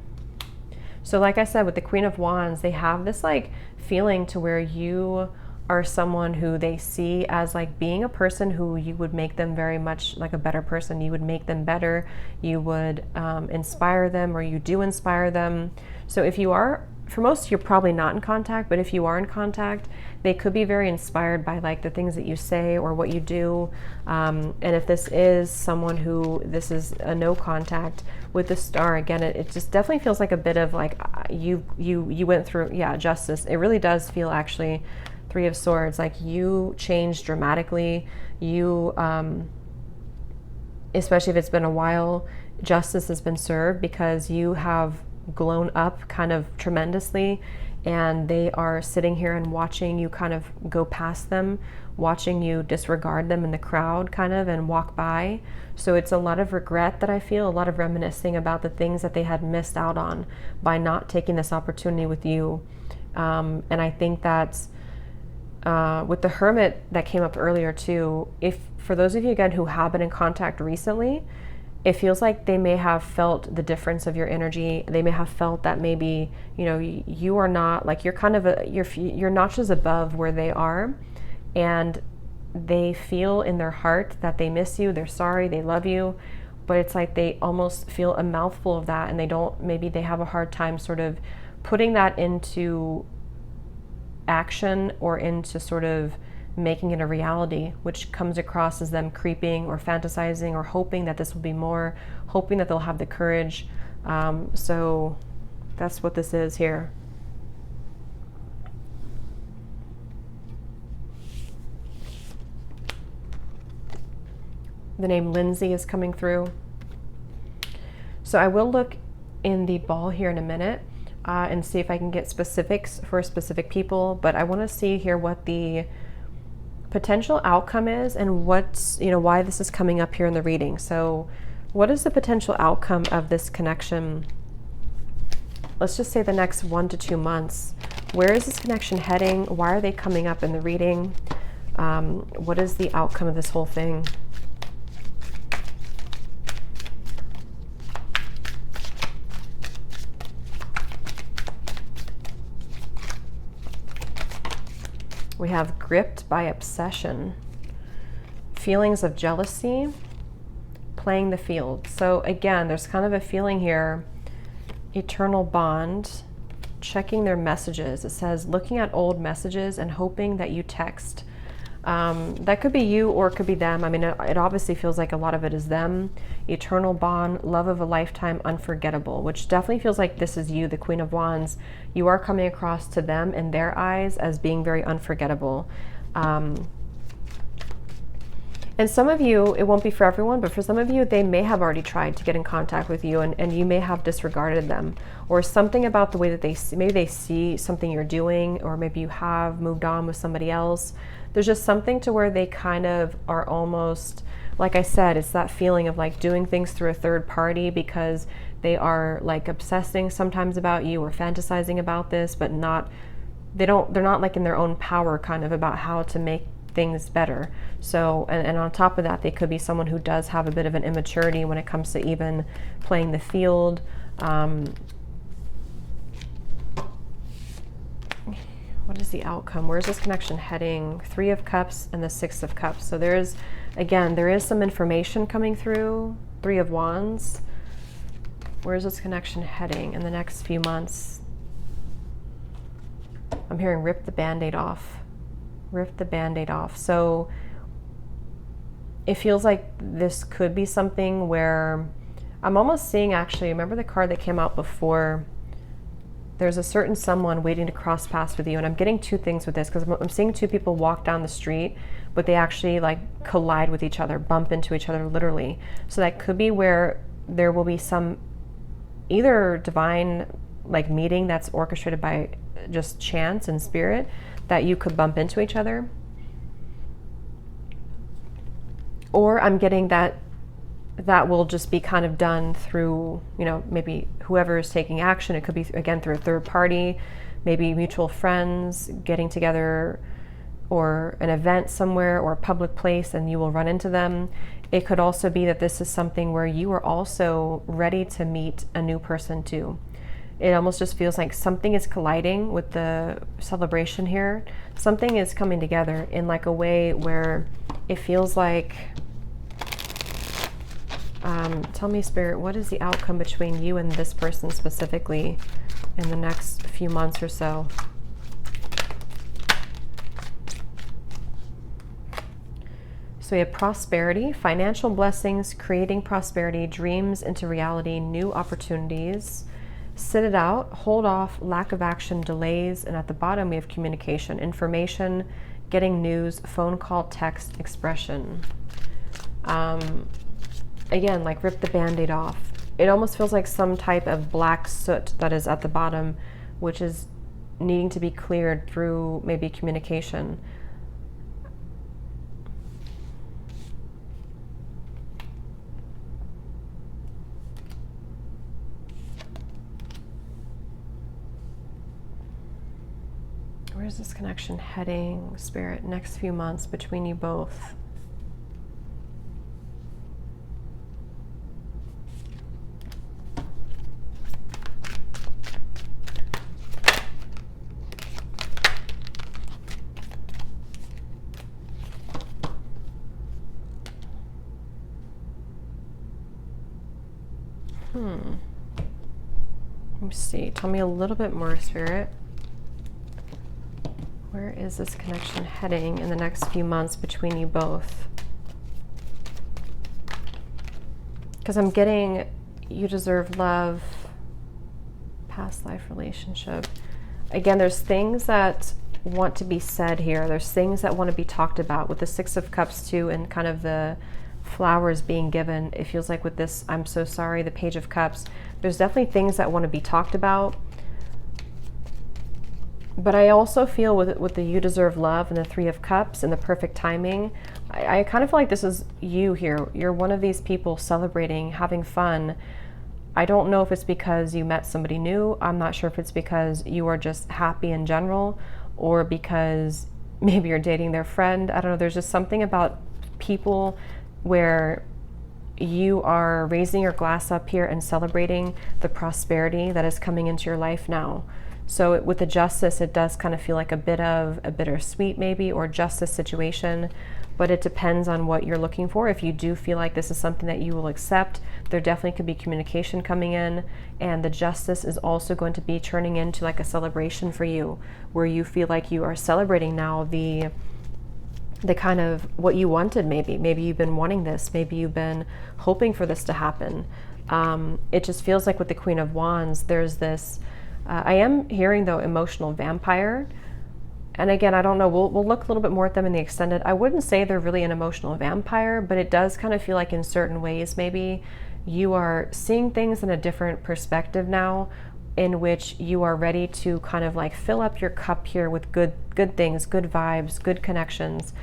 So like I said, with the Queen of Wands, they have this like feeling to where you are someone who they see as like being a person who you would make them very much like a better person. You would make them better. You would inspire them, or you do inspire them. So if you are, for most, you're probably not in contact, but if you are in contact, they could be very inspired by like the things that you say or what you do. And if this is someone who, this is a no contact, with the Star, again, it just definitely feels like a bit of like, you went through, yeah, justice. It really does feel, actually, Three of Swords, like you changed dramatically. You, especially if it's been a while, justice has been served, because you have grown up kind of tremendously, and they are sitting here and watching you kind of go past them, watching you disregard them in the crowd kind of, and walk by. So it's a lot of regret that I feel, a lot of reminiscing about the things that they had missed out on by not taking this opportunity with you. And I think that's with the Hermit that came up earlier too, if for those of you again who have been in contact recently, it feels like they may have felt the difference of your energy. They may have felt that maybe, you know, you are not, like, you're kind of you're notches above where they are, and they feel in their heart that they miss you, they're sorry, they love you, but it's like they almost feel a mouthful of that, and they don't, maybe they have a hard time sort of putting that into action or into sort of making it a reality, which comes across as them creeping or fantasizing or hoping that this will be more, hoping that they'll have the courage. So that's what this is here. The name Lindsay is coming through. So I will look in the ball here in a minute and see if I can get specifics for specific people, but I want to see here what the potential outcome is and what's, why this is coming up here in the reading. So what is the potential outcome of this connection? Let's just say the next 1 to 2 months. Where is this connection heading? Why are they coming up in the reading? What is the outcome of this whole thing? We have gripped by obsession, feelings of jealousy, playing the field. So again, there's kind of a feeling here, eternal bond, checking their messages. It says looking at old messages and hoping that you text. That could be you or it could be them. I mean, it obviously feels like a lot of it is them. Eternal bond, love of a lifetime, unforgettable, which definitely feels like this is you, the Queen of Wands. You are coming across to them in their eyes as being very unforgettable. And some of you, it won't be for everyone, but for some of you, they may have already tried to get in contact with you and you may have disregarded them, or something about the way that they see, maybe they see something you're doing, or maybe you have moved on with somebody else. There's just something to where they kind of are almost, like I said, it's that feeling of like doing things through a third party because they are like obsessing sometimes about you or fantasizing about this, but they're not like in their own power kind of about how to make things better. So, and on top of that, they could be someone who does have a bit of an immaturity when it comes to even playing the field. What is the outcome? Where's this connection heading? 3 of Cups and the 6 of Cups. So there is some information coming through. 3 of Wands. Where's this connection heading in the next few months? I'm hearing rip the Band-Aid off. Rip the Band-Aid off. So it feels like this could be something where I'm almost seeing, actually, remember the card that came out before? There's a certain someone waiting to cross paths with you, and I'm getting 2 things with this because I'm seeing 2 people walk down the street, but they actually like collide with each other, bump into each other literally. So that could be where there will be some either divine like meeting that's orchestrated by just chance and spirit that you could bump into each other. Or I'm getting that will just be kind of done through, maybe whoever is taking action. It could be, again, through a third party, maybe mutual friends getting together, or an event somewhere or a public place and you will run into them. It could also be that this is something where you are also ready to meet a new person too. It almost just feels like something is colliding with the celebration here. Something is coming together in like a way where it feels like, tell me, Spirit, what is the outcome between you and this person specifically in the next few months or so? So we have prosperity, financial blessings, creating prosperity, dreams into reality, new opportunities, sit it out, hold off, lack of action, delays, and at the bottom we have communication, information, getting news, phone call, text, expression. Again, like rip the Band-Aid off. It almost feels like some type of black soot that is at the bottom, which is needing to be cleared through maybe communication. Where's this connection heading, Spirit, next few months between you both? Let me see. Tell me a little bit more, Spirit. Where is this connection heading in the next few months between you both? Because I'm getting you deserve love, past life relationship. Again, there's things that want to be said here. There's things that want to be talked about with the Six of Cups too, and kind of the flowers being given. It feels like with this, I'm so sorry, the Page of Cups, there's definitely things that want to be talked about. But I also feel with the you deserve love and the Three of Cups and the perfect timing, I kind of feel like this is you here. You're one of these people celebrating, having fun. I don't know if it's because you met somebody new. I'm not sure if it's because you are just happy in general, or because maybe you're dating their friend. I don't know. There's just something about people where you are raising your glass up here and celebrating the prosperity that is coming into your life now. So with the Justice, it does kind of feel like a bit of a bittersweet maybe, or justice situation, but it depends on what you're looking for. If you do feel like this is something that you will accept, there definitely could be communication coming in, and the Justice is also going to be turning into like a celebration for you, where you feel like you are celebrating now the kind of what you wanted. Maybe you've been wanting this, maybe you've been hoping for this to happen. It just feels like with the Queen of Wands, there's this, I am hearing though emotional vampire. And again, I don't know, we'll look a little bit more at them in the extended. I wouldn't say they're really an emotional vampire, but it does kind of feel like in certain ways, maybe you are seeing things in a different perspective now, in which you are ready to kind of like fill up your cup here with good things, good vibes, good connections.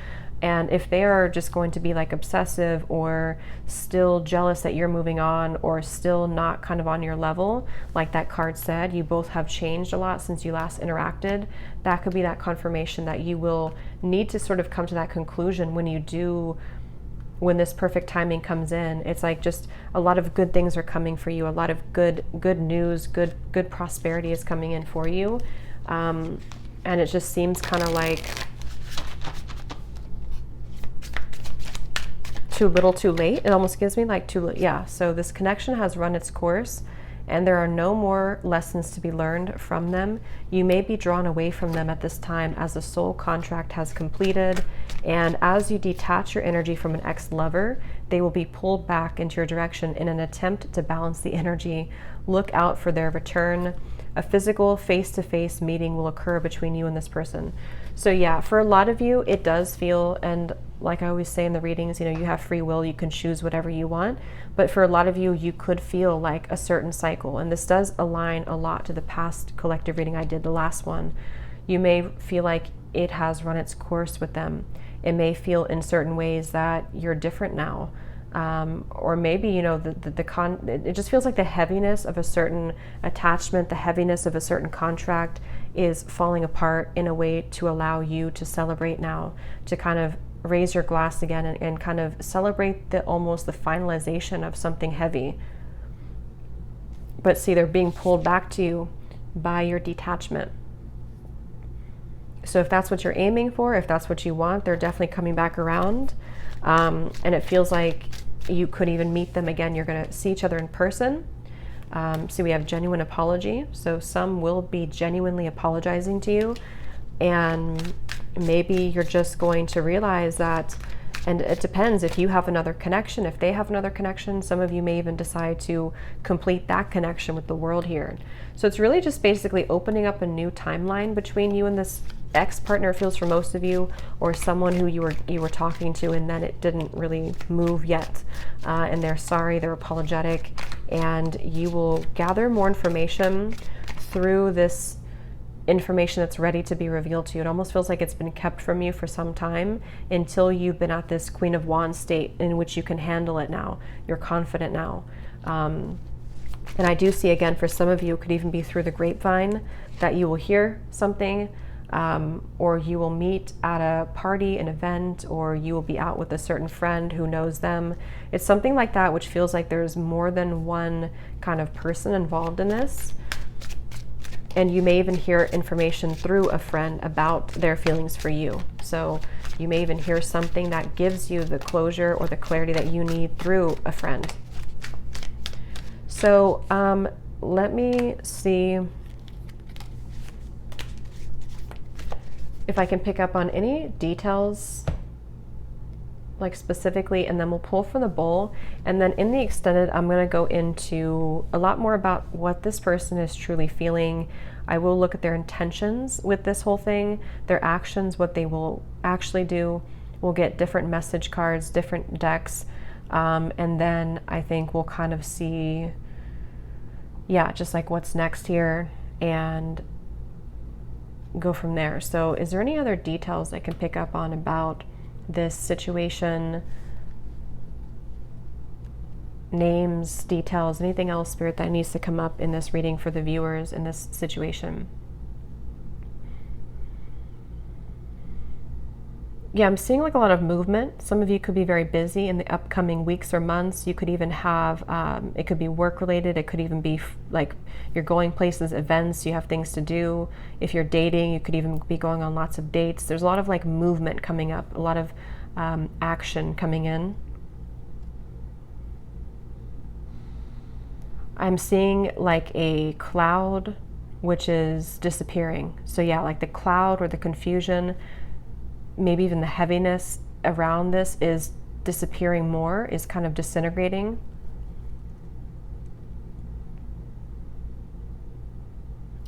And if they are just going to be like obsessive, or still jealous that you're moving on, or still not kind of on your level, like that card said, you both have changed a lot since you last interacted. That could be that confirmation that you will need to sort of come to that conclusion when this perfect timing comes in. It's like just a lot of good things are coming for you. A lot of good news, good prosperity is coming in for you. And it just seems kind of like too little too late. It almost gives me like too late. Yeah, so this connection has run its course, and there are no more lessons to be learned from them. You may be drawn away from them at this time as the soul contract has completed, and as you detach your energy from an ex-lover, they will be pulled back into your direction in an attempt to balance the energy. Look out for their return. A physical face-to-face meeting will occur between you and this person. So yeah, for a lot of you, it does feel, and like I always say in the readings, you know, you have free will, you can choose whatever you want. But for a lot of you, you could feel like a certain cycle. And this does align a lot to the past collective reading I did, the last one. You may feel like it has run its course with them. It may feel in certain ways that you're different now. Or maybe, you know, it just feels like the heaviness of a certain attachment, the heaviness of a certain contract is falling apart in a way to allow you to celebrate now, to kind of raise your glass again and kind of celebrate almost the finalization of something heavy. But see, they're being pulled back to you by your detachment. So if that's what you're aiming for, if that's what you want, they're definitely coming back around. And it feels like you could even meet them again. You're going to see each other in person. So we have genuine apology. So some will be genuinely apologizing to you. And maybe you're just going to realize that, and it depends if you have another connection, if they have another connection. Some of you may even decide to complete that connection with the world here. So it's really just basically opening up a new timeline between you and this ex-partner, it feels for most of you, or someone who you were talking to and then it didn't really move yet, and they're sorry, they're apologetic, and you will gather more information through this information that's ready to be revealed to you. It almost feels like it's been kept from you for some time until you've been at this Queen of Wands state in which you can handle it now. You're confident now. And I do see, again, for some of you, it could even be through the grapevine that you will hear something, or you will meet at a party, an event, or you will be out with a certain friend who knows them. It's something like that, which feels like there's more than one kind of person involved in this. And you may even hear information through a friend about their feelings for you. So you may even hear something that gives you the closure or the clarity that you need through a friend. So let me see if I can pick up on any details, like specifically, and then we'll pull from the bowl. And then in the extended, I'm going to go into a lot more about what this person is truly feeling. I will look at their intentions with this whole thing, their actions, what they will actually do. We'll get different message cards, different decks. And then I think we'll kind of see, yeah, just like what's next here and go from there. So is there any other details I can pick up on about this situation? Names, details, anything else, Spirit, that needs to come up in this reading for the viewers in this situation? Yeah, I'm seeing like a lot of movement. Some of you could be very busy in the upcoming weeks or months. You could even have, it could be work related. It could even be like you're going places, events, you have things to do. If you're dating, you could even be going on lots of dates. There's a lot of like movement coming up, a lot of action coming in. I'm seeing like a cloud which is disappearing. So yeah, like the cloud or the confusion, maybe even the heaviness around this is disappearing more, is kind of disintegrating.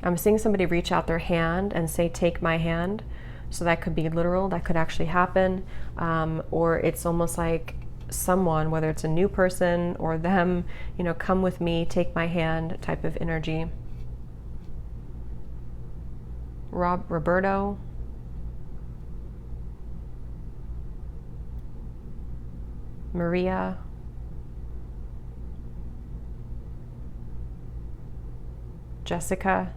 I'm seeing somebody reach out their hand and say, take my hand. So that could be literal, that could actually happen. Or it's almost like someone, whether it's a new person or them, you know, come with me, take my hand type of energy. Roberto. Maria. Jessica.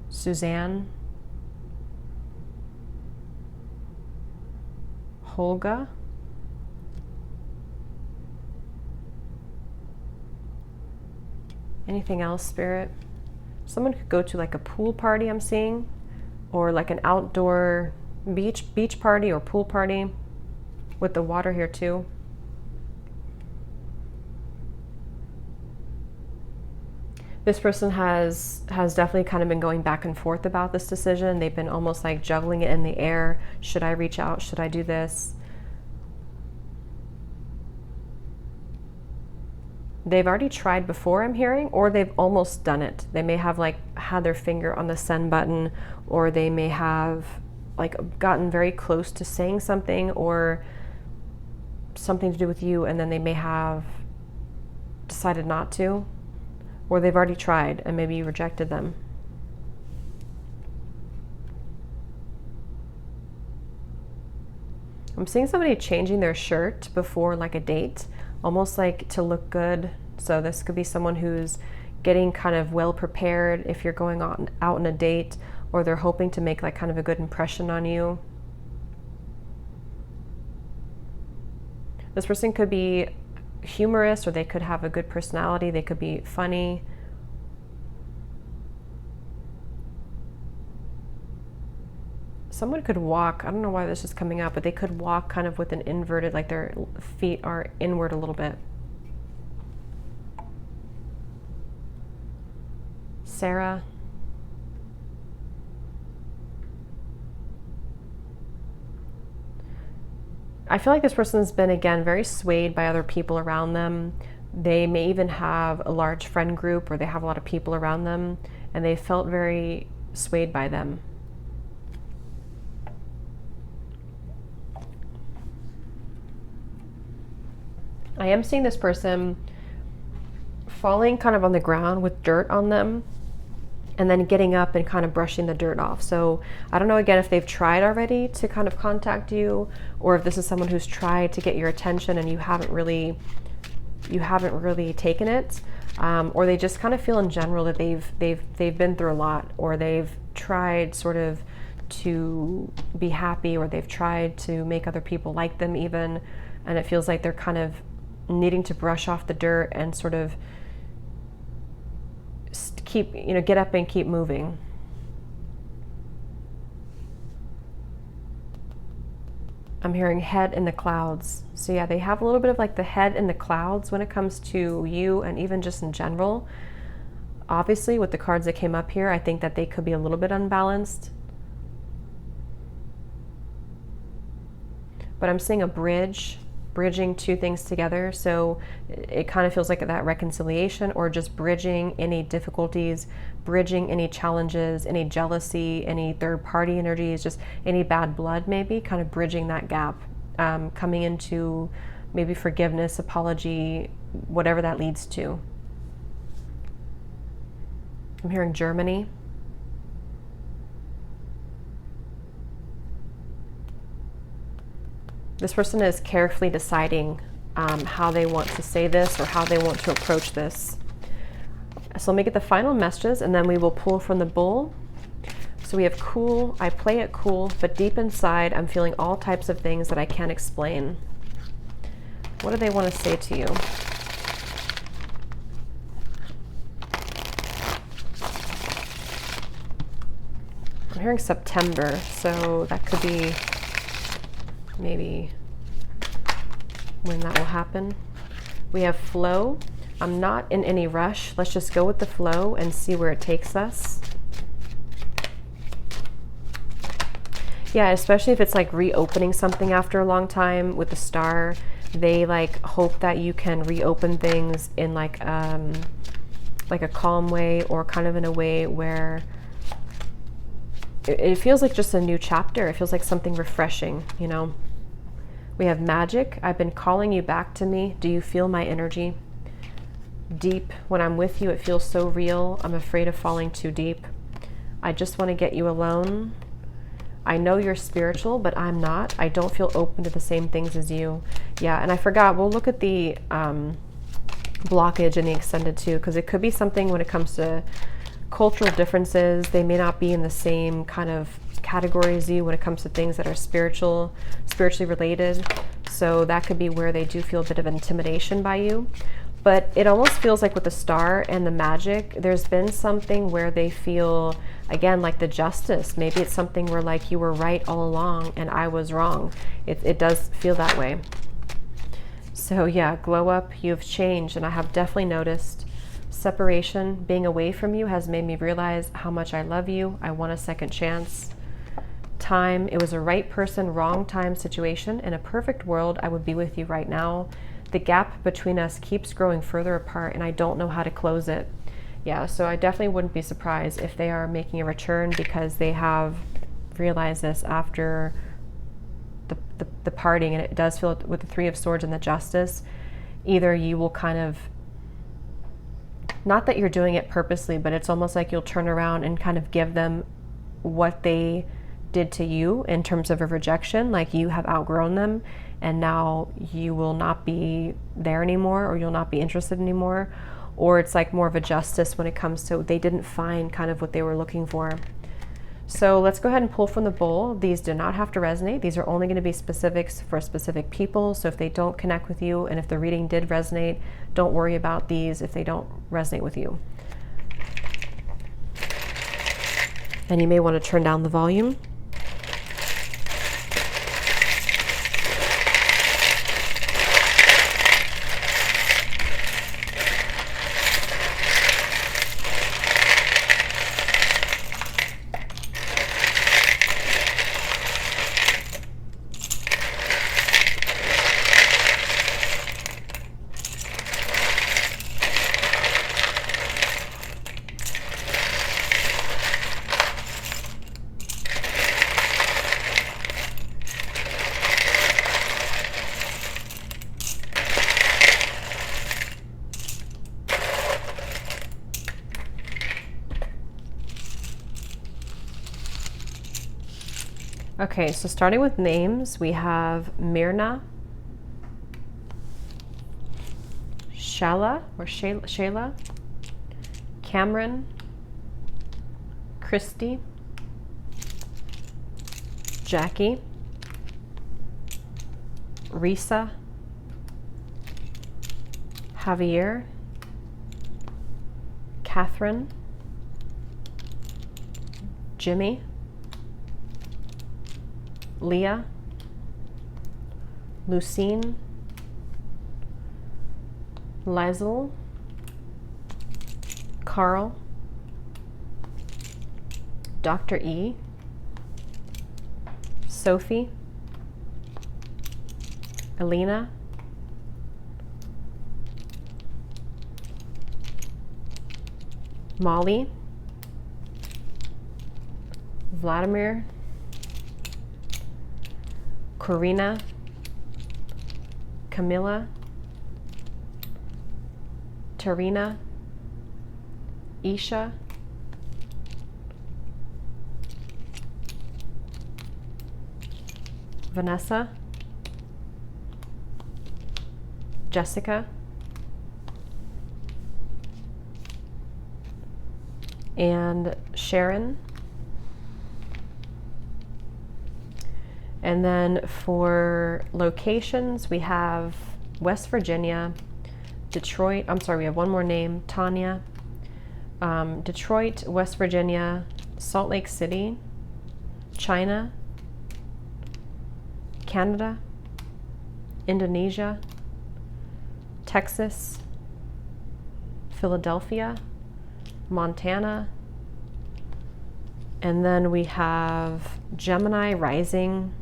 Suzanne. Holga. Anything else, Spirit? Someone could go to like a pool party, I'm seeing, or like an outdoor beach party or pool party with the water here too. This person has definitely kind of been going back and forth about this decision. They've been almost like juggling it in the air. Should I reach out? Should I do this? They've already tried before, I'm hearing, or they've almost done it. They may have like had their finger on the send button, or they may have like gotten very close to saying something or something to do with you, and then they may have decided not to, or they've already tried and maybe you rejected them. I'm seeing somebody changing their shirt before like a date, almost like to look good. So this could be someone who's getting kind of well prepared if you're going out on a date, or they're hoping to make like kind of a good impression on you. This person could be humorous, or they could have a good personality. They could be funny. Someone could walk, I don't know why this is coming up, but they could walk kind of with an inverted, like their feet are inward a little bit. Sarah. I feel like this person's been, again, very swayed by other people around them. They may even have a large friend group, or they have a lot of people around them, and they felt very swayed by them. I am seeing this person falling kind of on the ground with dirt on them, and then getting up and kind of brushing the dirt off. So I don't know, again, if they've tried already to kind of contact you, or if this is someone who's tried to get your attention and you haven't really taken it, or they just kind of feel in general that they've been through a lot, or they've tried sort of to be happy, or they've tried to make other people like them even, and it feels like they're kind of needing to brush off the dirt and sort of keep, get up and keep moving. I'm hearing head in the clouds. So yeah, they have a little bit of like the head in the clouds when it comes to you and even just in general. Obviously, with the cards that came up here, I think that they could be a little bit unbalanced. But I'm seeing a bridging two things together. So it kind of feels like that reconciliation, or just bridging any difficulties, bridging any challenges, any jealousy, any third party energies, just any bad blood, maybe kind of bridging that gap, coming into maybe forgiveness, apology, whatever that leads to. I'm hearing Germany. This person is carefully deciding how they want to say this or how they want to approach this. So let me get the final messages and then we will pull from the bull. So we have cool, I play it cool, but deep inside I'm feeling all types of things that I can't explain. What do they want to say to you? I'm hearing September, so that could be maybe when that will happen. We have flow. I'm not in any rush. Let's just go with the flow and see where it takes us. Yeah, especially if it's like reopening something after a long time with the star. They like hope that you can reopen things in like a calm way, or kind of in a way where it feels like just a new chapter. It feels like something refreshing, you know. We have magic. I've been calling you back to me. Do you feel my energy? Deep. When I'm with you, it feels so real. I'm afraid of falling too deep. I just want to get you alone. I know you're spiritual, but I'm not. I don't feel open to the same things as you. Yeah, and I forgot. We'll look at the blockage in the extended too, because it could be something when it comes to cultural differences. They may not be in the same kind of category as you when it comes to things that are spiritually related. So that could be where they do feel a bit of intimidation by you. But it almost feels like with the star and the magic, there's been something where they feel, again, like the justice. Maybe it's something where like you were right all along and I was wrong. It does feel that way. So yeah, glow up, you've changed, and I have definitely noticed. Separation, being away from you has made me realize how much I love you. I want a second chance. Time, it was a right person, wrong time situation. In a perfect world, I would be with you right now. The gap between us keeps growing further apart and I don't know how to close it. Yeah, so I definitely wouldn't be surprised if they are making a return, because they have realized this after the parting. And it does feel, with the Three of Swords and the Justice, either you will kind of, not that you're doing it purposely, but it's almost like you'll turn around and kind of give them what they did to you in terms of a rejection, like you have outgrown them and now you will not be there anymore, or you'll not be interested anymore. Or it's like more of a justice when it comes to they didn't find kind of what they were looking for. So let's go ahead and pull from the bowl. These do not have to resonate. These are only going to be specifics for specific people. So if they don't connect with you, and if the reading did resonate, don't worry about these if they don't resonate with you. And you may want to turn down the volume. Okay, so starting with names, we have Myrna, Shayla, Cameron, Christy, Jackie, Risa, Javier, Catherine, Jimmy, Leah, Lucine, Lizel, Carl, Dr. E, Sophie, Alina, Molly, Vladimir, Corina, Camilla, Tarina, Isha, Vanessa, Jessica, and Sharon. And then for locations, we have West Virginia, Detroit, I'm sorry, we have one more name, Tanya, Detroit, West Virginia, Salt Lake City, China, Canada, Indonesia, Texas, Philadelphia, Montana, and then we have Gemini rising.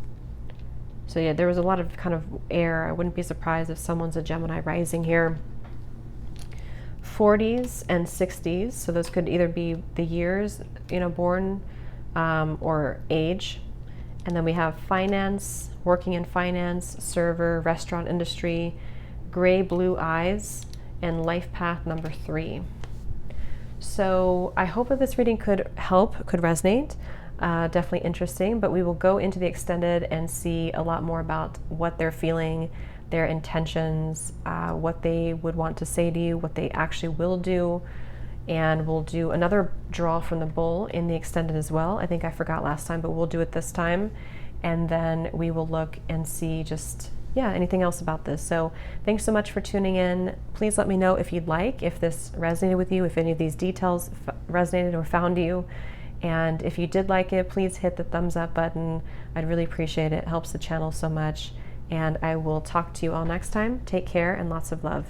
So yeah, there was a lot of kind of air. I wouldn't be surprised if someone's a Gemini rising here. 40s and 60s, so those could either be the years, born or age. And then we have finance, working in finance, server, restaurant industry, gray blue eyes, and life path number 3. So I hope that this reading could help, could resonate. Definitely interesting, but we will go into the extended and see a lot more about what they're feeling, their intentions, what they would want to say to you, what they actually will do. And we'll do another draw from the bull in the extended as well. I think I forgot last time, but we'll do it this time. And then we will look and see just, anything else about this. So thanks so much for tuning in. Please let me know if you'd like, if this resonated with you, if any of these details resonated or found you. And if you did like it, please hit the thumbs up button. I'd really appreciate it. It helps the channel so much. And I will talk to you all next time. Take care and lots of love.